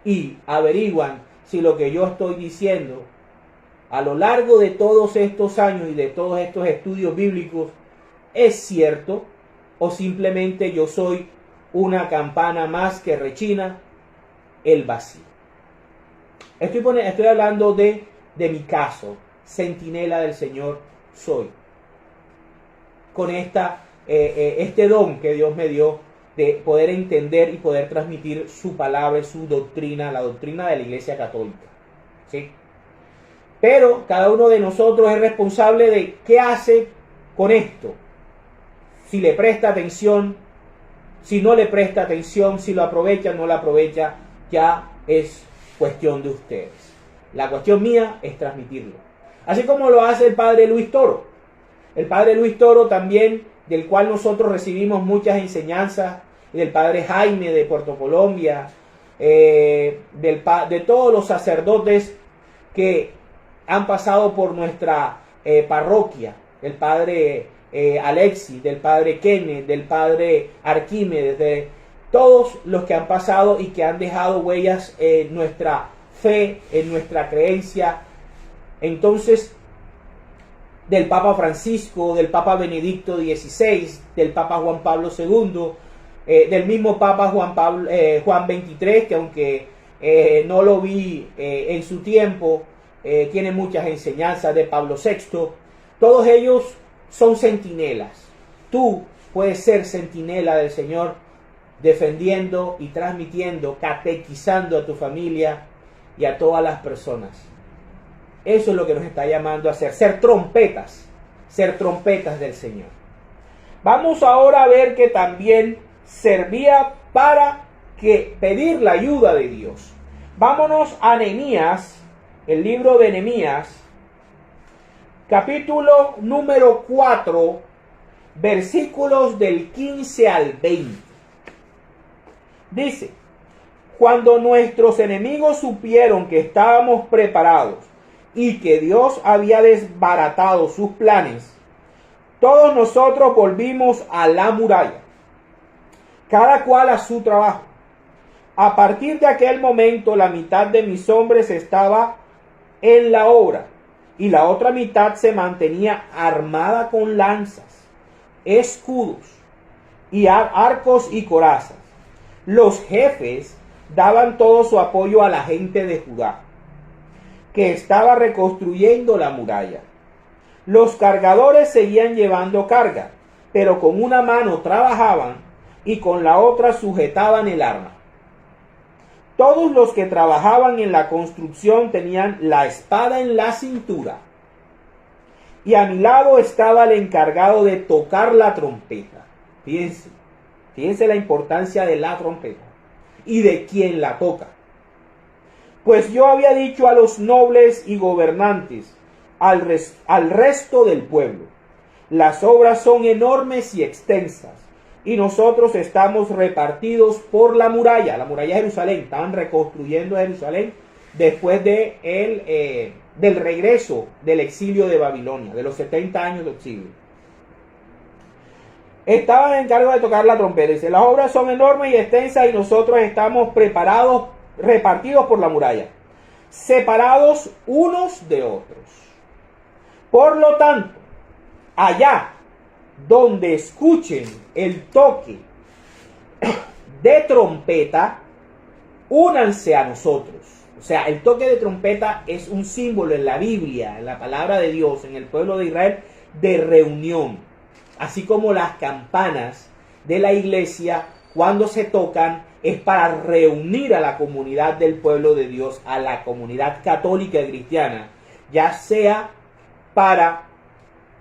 y averiguan si lo que yo estoy diciendo a lo largo de todos estos años y de todos estos estudios bíblicos es cierto o simplemente yo soy una campana más que rechina el vacío. Estoy hablando de mi caso, centinela del Señor soy. Con este don que Dios me dio de poder entender y poder transmitir su palabra y su doctrina, la doctrina de la Iglesia Católica. ¿Sí? Pero cada uno de nosotros es responsable de qué hace con esto. Si le presta atención, si no le presta atención, si lo aprovecha o no lo aprovecha, ya es cuestión de ustedes. La cuestión mía es transmitirlo. Así como lo hace el Padre Luis Toro. El Padre Luis Toro también, del cual nosotros recibimos muchas enseñanzas, del Padre Jaime de Puerto Colombia, de todos los sacerdotes que han pasado por nuestra parroquia, del Padre Alexis, del Padre Kenneth, del Padre Arquímedes, de todos los que han pasado y que han dejado huellas en nuestra fe, en nuestra creencia. Entonces, del Papa Francisco, del Papa Benedicto XVI, del Papa Juan Pablo II, del mismo Papa Juan XXIII, que aunque no lo vi en su tiempo, tiene muchas enseñanzas, de Pablo VI. Todos ellos son centinelas. Tú puedes ser centinela del Señor, defendiendo y transmitiendo, catequizando a tu familia y a todas las personas. Eso es lo que nos está llamando a hacer, ser trompetas del Señor. Vamos ahora a ver que también servía para pedir la ayuda de Dios. Vámonos a Nehemías, el libro de Nehemías, capítulo número 4, versículos del 15 al 20. Dice: cuando nuestros enemigos supieron que estábamos preparados y que Dios había desbaratado sus planes, todos nosotros volvimos a la muralla, cada cual a su trabajo. A partir de aquel momento, la mitad de mis hombres estaba en la obra y la otra mitad se mantenía armada con lanzas, escudos y arcos y corazas. Los jefes daban todo su apoyo a la gente de Judá, que estaba reconstruyendo la muralla. Los cargadores seguían llevando carga, pero con una mano trabajaban y con la otra sujetaban el arma. Todos los que trabajaban en la construcción tenían la espada en la cintura, y a mi lado estaba el encargado de tocar la trompeta. Fíjense la importancia de la trompeta y de quien la toca. Pues yo había dicho a los nobles y gobernantes, al resto del pueblo: las obras son enormes y extensas, y nosotros estamos repartidos por la muralla de Jerusalén. Estaban reconstruyendo Jerusalén después del regreso del exilio de Babilonia, de los 70 años de exilio. Estaban en cargo de tocar la trompeta. Dice: las obras son enormes y extensas, y nosotros estamos repartidos por la muralla, separados unos de otros. Por lo tanto, allá donde escuchen el toque de trompeta, únanse a nosotros. O sea, el toque de trompeta es un símbolo en la Biblia, en la palabra de Dios, en el pueblo de Israel, de reunión. Así como las campanas de la iglesia, cuando se tocan, es para reunir a la comunidad del pueblo de Dios, a la comunidad católica y cristiana, ya sea para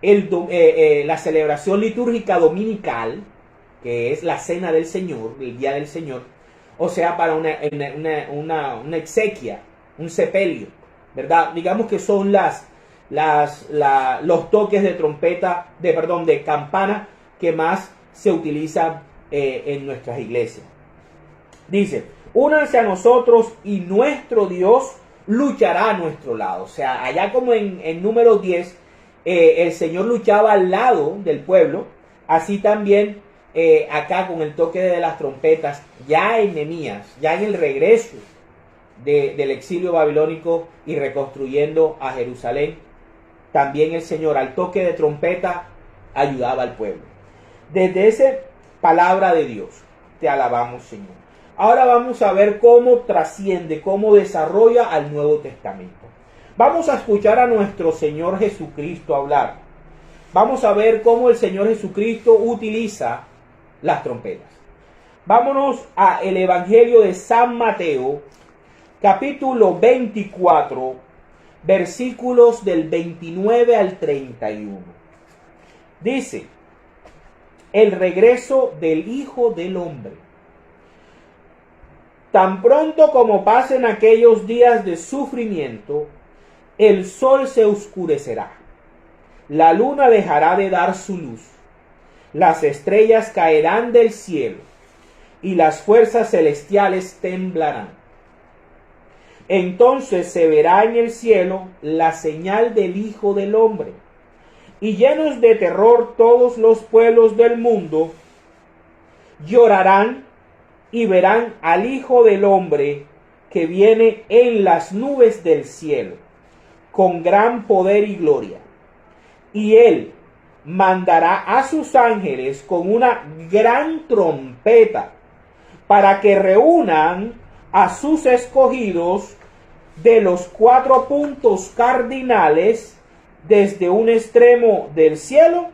la celebración litúrgica dominical, que es la cena del Señor, el día del Señor, o sea para una exequia, un sepelio, ¿verdad? Digamos que son los toques de trompeta, de campana que más se utilizan en nuestras iglesias. Dice: únanse a nosotros y nuestro Dios luchará a nuestro lado. O sea, allá como en Números 10, el Señor luchaba al lado del pueblo, así también acá con el toque de las trompetas, ya en Nehemías, ya en el regreso del exilio babilónico y reconstruyendo a Jerusalén, también el Señor al toque de trompeta ayudaba al pueblo. Desde esa palabra de Dios, te alabamos, Señor. Ahora vamos a ver cómo trasciende, cómo desarrolla al Nuevo Testamento. Vamos a escuchar a nuestro Señor Jesucristo hablar. Vamos a ver cómo el Señor Jesucristo utiliza las trompetas. Vámonos al Evangelio de San Mateo, capítulo 24, versículos del 29 al 31. Dice: el regreso del Hijo del Hombre. Tan pronto como pasen aquellos días de sufrimiento, el sol se oscurecerá, la luna dejará de dar su luz, las estrellas caerán del cielo y las fuerzas celestiales temblarán. Entonces se verá en el cielo la señal del Hijo del Hombre, y llenos de terror todos los pueblos del mundo llorarán y verán al Hijo del Hombre que viene en las nubes del cielo, con gran poder y gloria. Y él mandará a sus ángeles con una gran trompeta, para que reúnan a sus escogidos de los 4 puntos cardinales, desde un extremo del cielo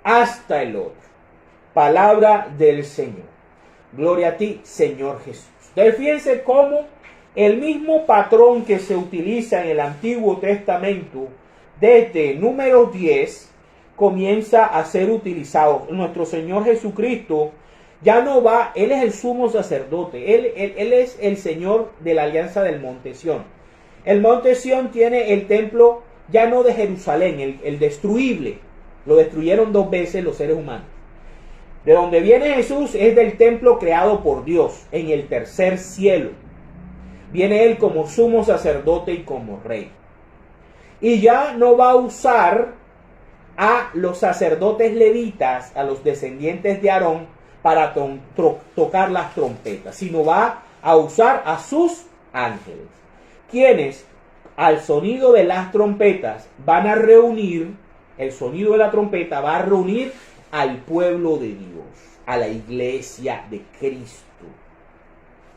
hasta el otro. Palabra del Señor. Gloria a ti, Señor Jesús. Entonces, fíjense cómo el mismo patrón que se utiliza en el Antiguo Testamento, desde Números 10, comienza a ser utilizado. Nuestro Señor Jesucristo ya no va, Él es el sumo sacerdote, Él es el Señor de la alianza del Monte Sión. El Monte Sión tiene el templo ya no de Jerusalén, el destruible. Lo destruyeron 2 veces los seres humanos. De donde viene Jesús es del templo creado por Dios, en el tercer cielo. Viene Él como sumo sacerdote y como rey. Y ya no va a usar a los sacerdotes levitas, a los descendientes de Aarón, para tocar las trompetas, sino va a usar a sus ángeles, quienes al sonido de las trompetas van a reunir, el sonido de la trompeta va a reunir al pueblo de Dios, a la iglesia de Cristo,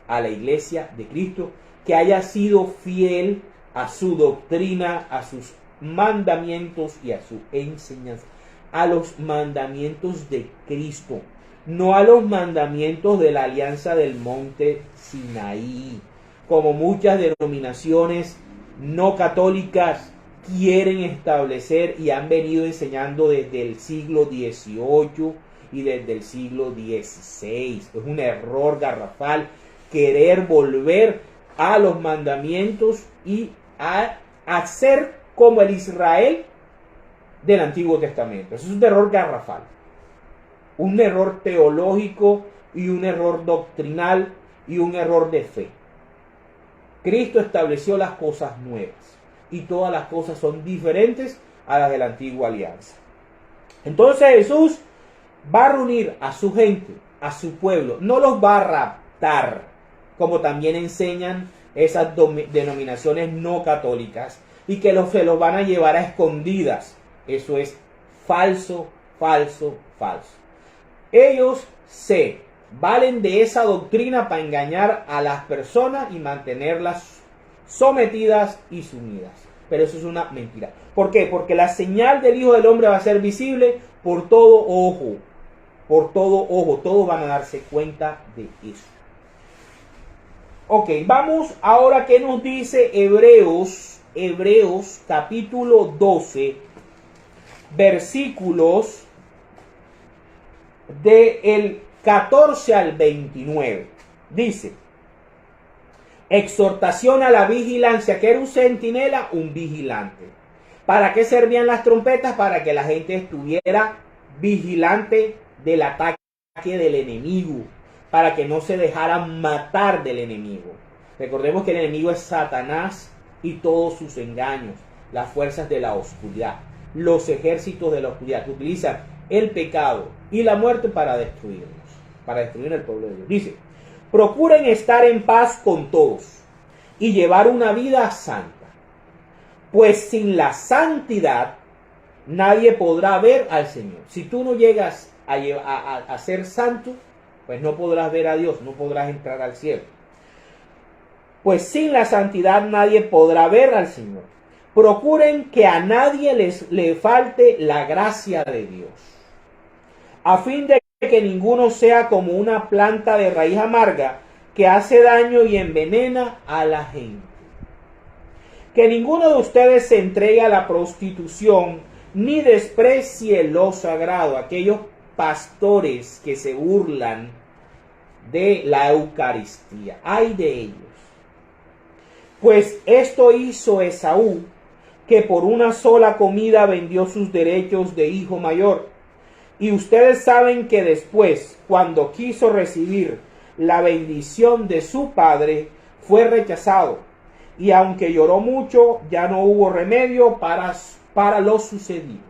a la iglesia de Cristo que haya sido fiel a su doctrina, a sus mandamientos y a su enseñanza, a los mandamientos de Cristo, no a los mandamientos de la alianza del monte Sinaí, como muchas denominaciones no católicas quieren establecer y han venido enseñando desde el siglo XVIII y desde el siglo XVI. Es un error garrafal querer volver a los mandamientos y a hacer como el Israel del Antiguo Testamento. Eso es un error garrafal, un error teológico y un error doctrinal y un error de fe. Cristo estableció las cosas nuevas y todas las cosas son diferentes a las de la antigua alianza. Entonces Jesús va a reunir a su gente, a su pueblo, no los va a raptar, como también enseñan esas denominaciones no católicas, y que se los van a llevar a escondidas. Eso es falso, falso, falso. Ellos se valen de esa doctrina para engañar a las personas y mantenerlas sometidas y sumidas. Pero eso es una mentira. ¿Por qué? Porque la señal del Hijo del Hombre va a ser visible por todo ojo. Por todo ojo. Todos van a darse cuenta de eso. Ok, vamos ahora a qué nos dice Hebreos capítulo 12, versículos del 14 al 29. Dice: exhortación a la vigilancia. ¿Qué era un centinela? Un vigilante. ¿Para qué servían las trompetas? Para que la gente estuviera vigilante del ataque del enemigo, para que no se dejaran matar del enemigo. Recordemos que el enemigo es Satanás y todos sus engaños, las fuerzas de la oscuridad, los ejércitos de la oscuridad que utilizan el pecado y la muerte para destruirnos, para destruir el pueblo de Dios. Dice: procuren estar en paz con todos y llevar una vida santa, pues sin la santidad nadie podrá ver al Señor. Si tú no llegas a ser santo, pues no podrás ver a Dios, no podrás entrar al cielo. Pues sin la santidad nadie podrá ver al Señor. Procuren que a nadie le falte la gracia de Dios, a fin de que ninguno sea como una planta de raíz amarga que hace daño y envenena a la gente. Que ninguno de ustedes se entregue a la prostitución, ni desprecie lo sagrado. Aquellos pastores que se burlan de la Eucaristía, ay de ellos. Pues esto hizo Esaú, que por una sola comida vendió sus derechos de hijo mayor. Y ustedes saben que después, cuando quiso recibir la bendición de su padre, fue rechazado. Y aunque lloró mucho, ya no hubo remedio para lo sucedido.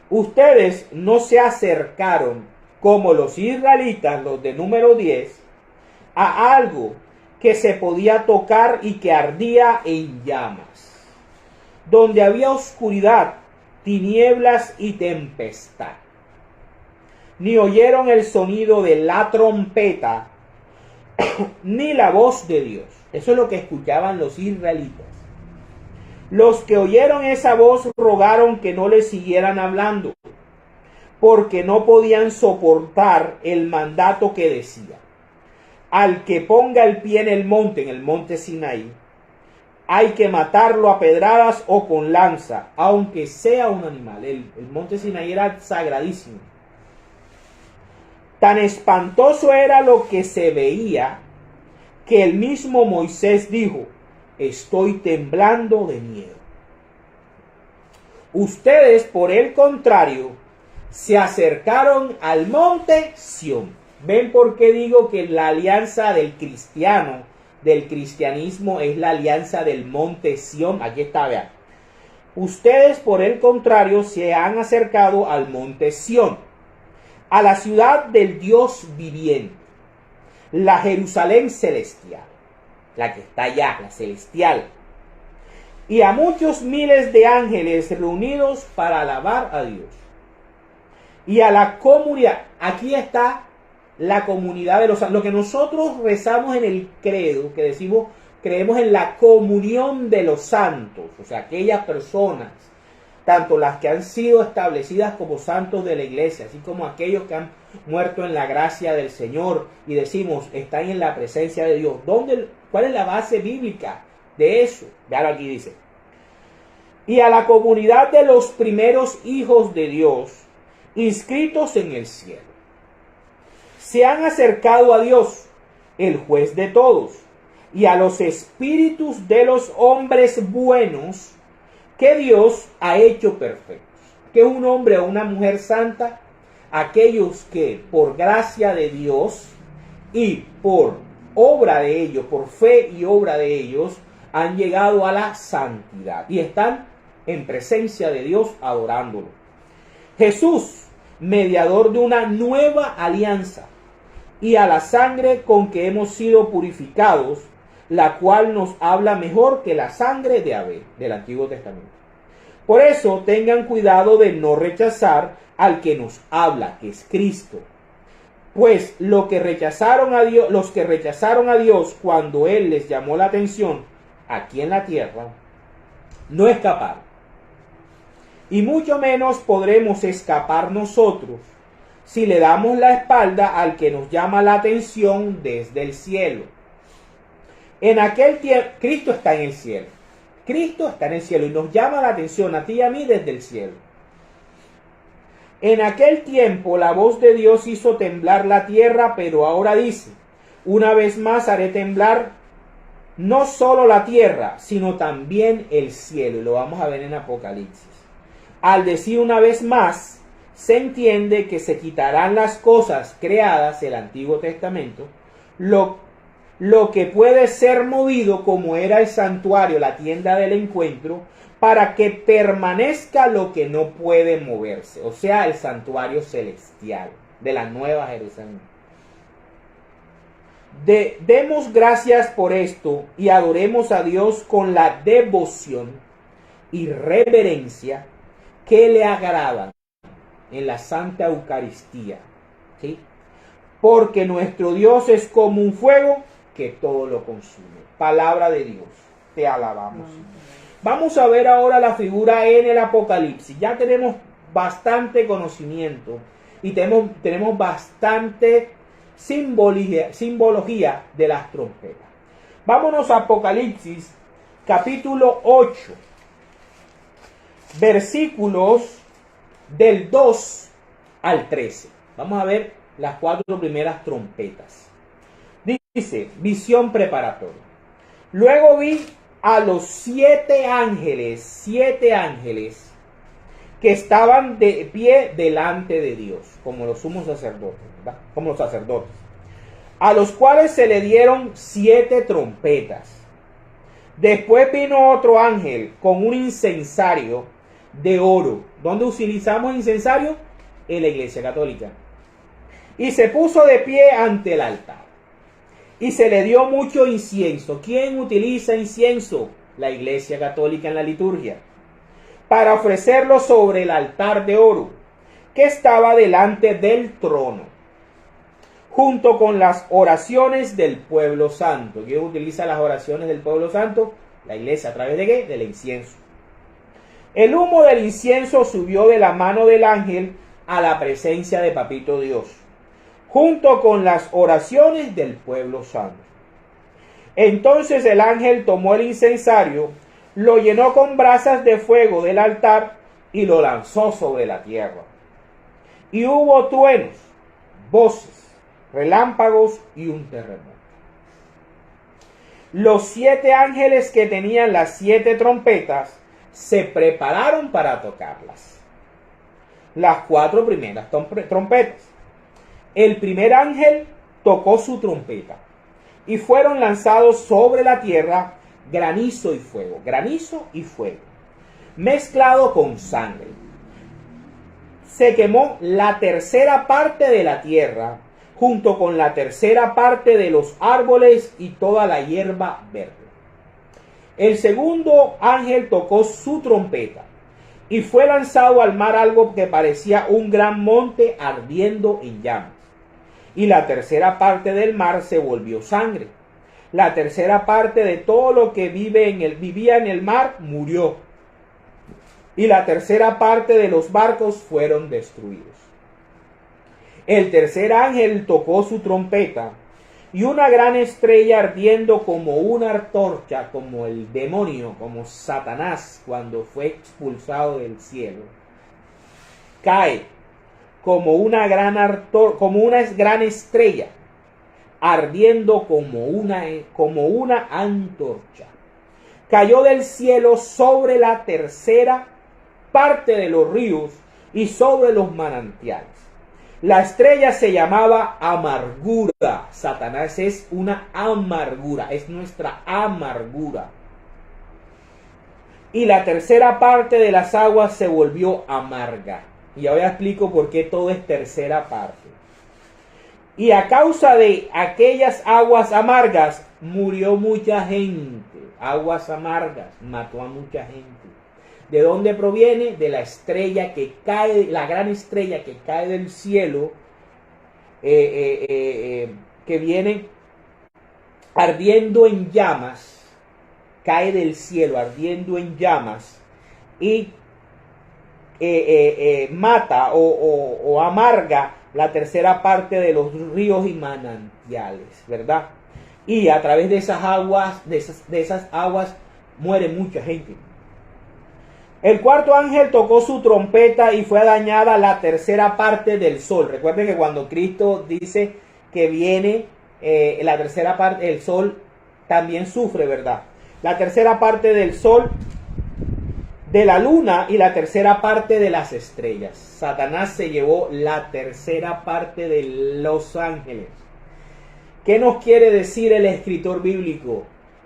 Ustedes no se acercaron, como los israelitas, los de número 10, a algo que se podía tocar y que ardía en llamas, donde había oscuridad, tinieblas y tempestad. Ni oyeron el sonido de la trompeta, ni la voz de Dios. Eso es lo que escuchaban los israelitas. Los que oyeron esa voz rogaron que no les siguieran hablando, porque no podían soportar el mandato que decía: al que ponga el pie en el monte Sinaí, hay que matarlo a pedradas o con lanza, aunque sea un animal. El monte Sinaí era sagradísimo. Tan espantoso era lo que se veía, que el mismo Moisés dijo: estoy temblando de miedo. Ustedes, por el contrario, se acercaron al monte Sión. ¿Ven por qué digo que la alianza del cristianismo es la alianza del monte Sión? Aquí está, vean. Ustedes, por el contrario, se han acercado al monte Sión, a la ciudad del Dios viviente, la Jerusalén celestial, la que está allá, la celestial, y a muchos miles de ángeles reunidos para alabar a Dios. Y a la comunidad, aquí está la comunidad de los santos, lo que nosotros rezamos en el credo, que decimos, creemos en la comunión de los santos, o sea, aquellas personas, tanto las que han sido establecidas como santos de la iglesia, así como aquellos que han muerto en la gracia del Señor, y decimos, están en la presencia de Dios. ¿Cuál es la base bíblica de eso? Vean, aquí dice: y a la comunidad de los primeros hijos de Dios, inscritos en el cielo. Se han acercado a Dios, el juez de todos, y a los espíritus de los hombres buenos que Dios ha hecho perfectos. ¿Qué es un hombre o una mujer santa? Aquellos que por gracia de Dios y por obra de ellos, por fe y obra de ellos, han llegado a la santidad y están en presencia de Dios adorándolo. Jesús, mediador de una nueva alianza, y a la sangre con que hemos sido purificados, la cual nos habla mejor que la sangre de Abel, del Antiguo Testamento. Por eso tengan cuidado de no rechazar al que nos habla, que es Cristo. Pues los que rechazaron a Dios cuando Él les llamó la atención aquí en la tierra, no escaparon. Y mucho menos podremos escapar nosotros si le damos la espalda al que nos llama la atención desde el cielo. En aquel tiempo, Cristo está en el cielo. Cristo está en el cielo y nos llama la atención a ti y a mí desde el cielo. En aquel tiempo la voz de Dios hizo temblar la tierra, pero ahora dice: una vez más haré temblar no solo la tierra, sino también el cielo. Y lo vamos a ver en Apocalipsis. Al decir una vez más, se entiende que se quitarán las cosas creadas del Antiguo Testamento, lo que puede ser movido, como era el santuario, la tienda del encuentro, para que permanezca lo que no puede moverse, o sea, el santuario celestial de la Nueva Jerusalén. Demos gracias por esto y adoremos a Dios con la devoción y reverencia que le agradan en la Santa Eucaristía, ¿sí? Porque nuestro Dios es como un fuego que todo lo consume. Palabra de Dios, te alabamos. Vamos a ver ahora la figura en el Apocalipsis. Ya tenemos bastante conocimiento y tenemos bastante simbología de las trompetas. Vámonos a Apocalipsis capítulo 8, versículos del 2 al 13. Vamos a ver las 4 primeras trompetas. Dice, visión preparatoria. Luego vi a los 7 ángeles que estaban de pie delante de Dios, como los sumos sacerdotes, ¿verdad? Como los sacerdotes, a los cuales se le dieron 7 trompetas. Después vino otro ángel con un incensario de oro. ¿Dónde utilizamos incensario? En la Iglesia Católica. Y se puso de pie ante el altar. Y se le dio mucho incienso. ¿Quién utiliza incienso? La Iglesia Católica en la liturgia. Para ofrecerlo sobre el altar de oro, que estaba delante del trono, junto con las oraciones del pueblo santo. ¿Quién utiliza las oraciones del pueblo santo? La Iglesia. ¿A través de qué? Del incienso. El humo del incienso subió de la mano del ángel a la presencia de Papito Dios, junto con las oraciones del pueblo santo. Entonces el ángel tomó el incensario, lo llenó con brasas de fuego del altar y lo lanzó sobre la tierra. Y hubo truenos, voces, relámpagos y un terremoto. Los 7 ángeles que tenían las 7 trompetas se prepararon para tocarlas. Las 4 primeras trompetas. El primer ángel tocó su trompeta y fueron lanzados sobre la tierra granizo y fuego, mezclado con sangre. Se quemó la tercera parte de la tierra, junto con la tercera parte de los árboles y toda la hierba verde. El segundo ángel tocó su trompeta y fue lanzado al mar algo que parecía un gran monte ardiendo en llamas. Y la tercera parte del mar se volvió sangre. La tercera parte de todo lo que vivía en el mar murió. Y la tercera parte de los barcos fueron destruidos. El tercer ángel tocó su trompeta y una gran estrella ardiendo como una antorcha, como el demonio, como Satanás cuando fue expulsado del cielo, cae como una gran estrella ardiendo como una antorcha. Cayó del cielo sobre la tercera parte de los ríos y sobre los manantiales. La estrella se llamaba amargura. Satanás es una amargura, es nuestra amargura. Y la tercera parte de las aguas se volvió amarga. Y ahora explico por qué todo es tercera parte. Y a causa de aquellas aguas amargas murió mucha gente. Aguas amargas mató a mucha gente. ¿De dónde proviene? De la estrella que cae, la gran estrella que cae del cielo, que viene ardiendo en llamas, cae del cielo ardiendo en llamas y mata o amarga la tercera parte de los ríos y manantiales, ¿verdad? Y a través de esas aguas, de esas aguas muere mucha gente. El cuarto ángel tocó su trompeta y fue dañada la tercera parte del sol. Recuerden que cuando Cristo dice que viene la tercera parte, el sol también sufre, ¿verdad? La tercera parte del sol, de la luna y la tercera parte de las estrellas. Satanás se llevó la tercera parte de los ángeles. ¿Qué nos quiere decir el escritor bíblico?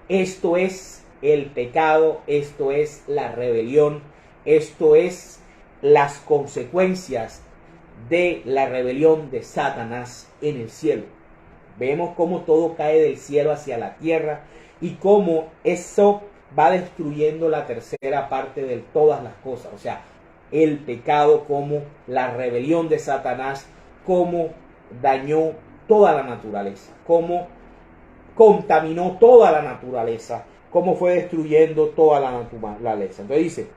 Esto es el pecado, esto es la rebelión, esto es las consecuencias de la rebelión de Satanás en el cielo. Vemos cómo todo cae del cielo hacia la tierra y cómo eso va destruyendo la tercera parte de todas las cosas. O sea, el pecado, como la rebelión de Satanás, cómo dañó toda la naturaleza, cómo contaminó toda la naturaleza, cómo fue destruyendo toda la naturaleza. Entonces dice,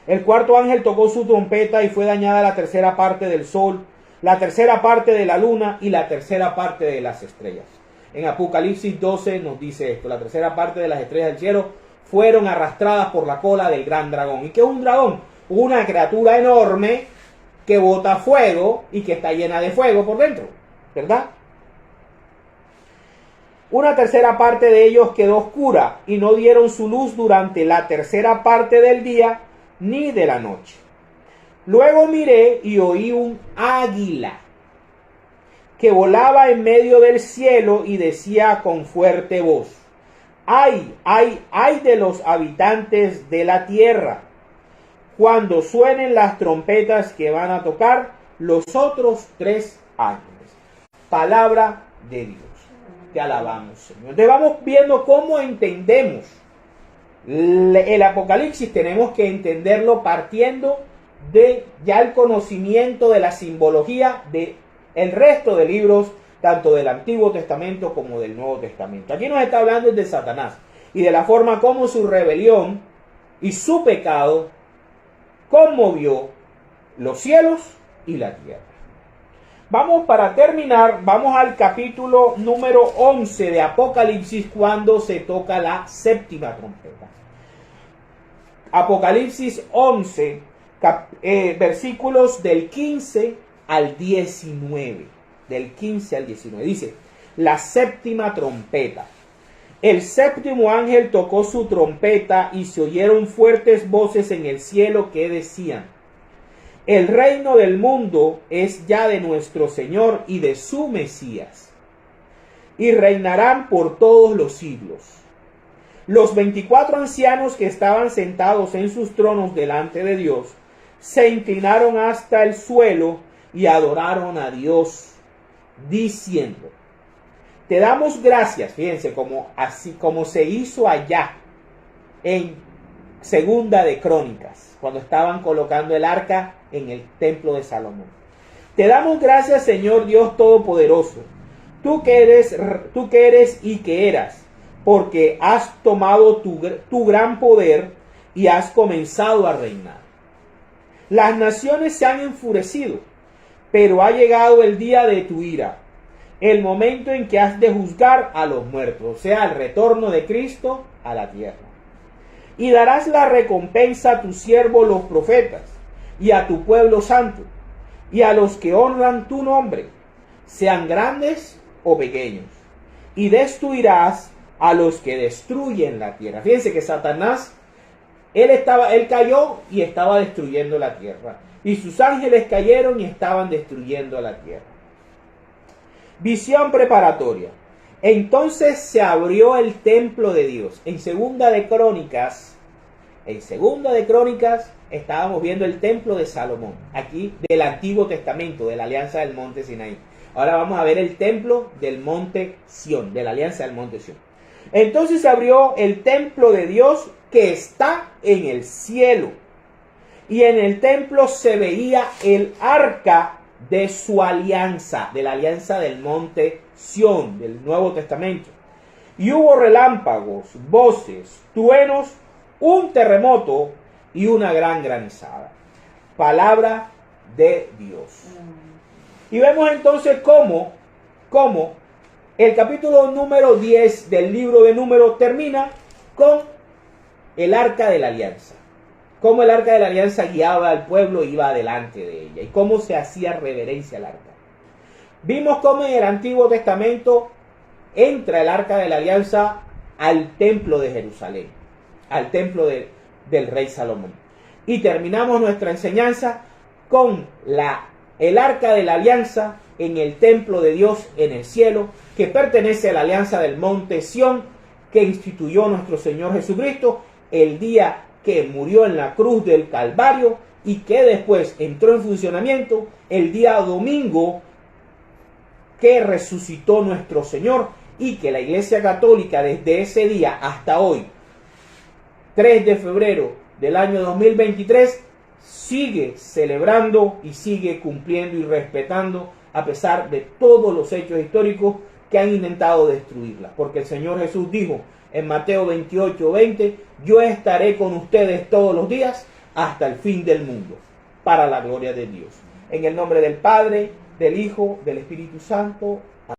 el cuarto ángel tocó su trompeta y fue dañada la tercera parte del sol, la tercera parte de la luna y la tercera parte de las estrellas. En Apocalipsis 12 nos dice esto: la tercera parte de las estrellas del cielo fueron arrastradas por la cola del gran dragón. ¿Y qué es un dragón? Una criatura enorme que bota fuego y que está llena de fuego por dentro, ¿verdad? Una tercera parte de ellos quedó oscura y no dieron su luz durante la tercera parte del día ni de la noche. Luego miré y oí un águila que volaba en medio del cielo y decía con fuerte voz: ¡ay, ay, ay de los habitantes de la tierra, cuando suenen las trompetas que van a tocar los otros 3 ángeles! Palabra de Dios. Te alabamos, Señor. Entonces vamos viendo cómo entendemos el Apocalipsis. Tenemos que entenderlo partiendo de ya el conocimiento de la simbología de el resto de libros, tanto del Antiguo Testamento como del Nuevo Testamento. Aquí nos está hablando de Satanás y de la forma como su rebelión y su pecado conmovió los cielos y la tierra. Vamos, para terminar, vamos al capítulo número 11 de Apocalipsis, cuando se toca la séptima trompeta. Apocalipsis 11, versículos del 15 al 19. Del 15 al 19. Dice, la séptima trompeta. El séptimo ángel tocó su trompeta y se oyeron fuertes voces en el cielo que decían: el reino del mundo es ya de nuestro Señor y de su Mesías, y reinarán por todos los siglos. Los 24 ancianos que estaban sentados en sus tronos delante de Dios se inclinaron hasta el suelo y adoraron a Dios, diciendo: te damos gracias. Fíjense, así como se hizo allá en Segunda de Crónicas, cuando estaban colocando el arca en el templo de Salomón. Te damos gracias, Señor Dios Todopoderoso, tú que eres y que eras, porque has tomado tu gran poder y has comenzado a reinar. Las naciones se han enfurecido, pero ha llegado el día de tu ira, el momento en que has de juzgar a los muertos, o sea, el retorno de Cristo a la tierra. Y darás la recompensa a tus siervos los profetas, y a tu pueblo santo, y a los que honran tu nombre, sean grandes o pequeños, y destruirás a los que destruyen la tierra. Fíjense que Satanás, él cayó y estaba destruyendo la tierra, y sus ángeles cayeron y estaban destruyendo la tierra. Visión preparatoria. Entonces se abrió el templo de Dios. En Segunda de Crónicas estábamos viendo el templo de Salomón, aquí del Antiguo Testamento, de la Alianza del Monte Sinaí. Ahora vamos a ver el templo del Monte Sión, de la Alianza del Monte Sión. Entonces se abrió el templo de Dios que está en el cielo, y en el templo se veía el arca de su alianza, de la alianza del Monte Sión, del Nuevo Testamento. Y hubo relámpagos, voces, truenos, un terremoto y una gran granizada. Palabra de Dios. Y vemos entonces cómo el capítulo número 10 del libro de Números termina con el arca de la alianza. Cómo el arca de la alianza guiaba al pueblo e iba adelante de ella. Y cómo se hacía reverencia al arca. Vimos cómo en el Antiguo Testamento entra el arca de la alianza al templo de Jerusalén, al templo del rey Salomón. Y terminamos nuestra enseñanza con el arca de la alianza en el templo de Dios en el cielo, que pertenece a la alianza del Monte Sión, que instituyó nuestro Señor Jesucristo el día que murió en la cruz del Calvario y que después entró en funcionamiento el día domingo que resucitó nuestro Señor, y que la Iglesia Católica desde ese día hasta hoy 3 de febrero del año 2023, sigue celebrando y sigue cumpliendo y respetando a pesar de todos los hechos históricos que han intentado destruirla. Porque el Señor Jesús dijo en Mateo 28:20, yo estaré con ustedes todos los días hasta el fin del mundo, para la gloria de Dios. En el nombre del Padre, del Hijo, del Espíritu Santo. Amén.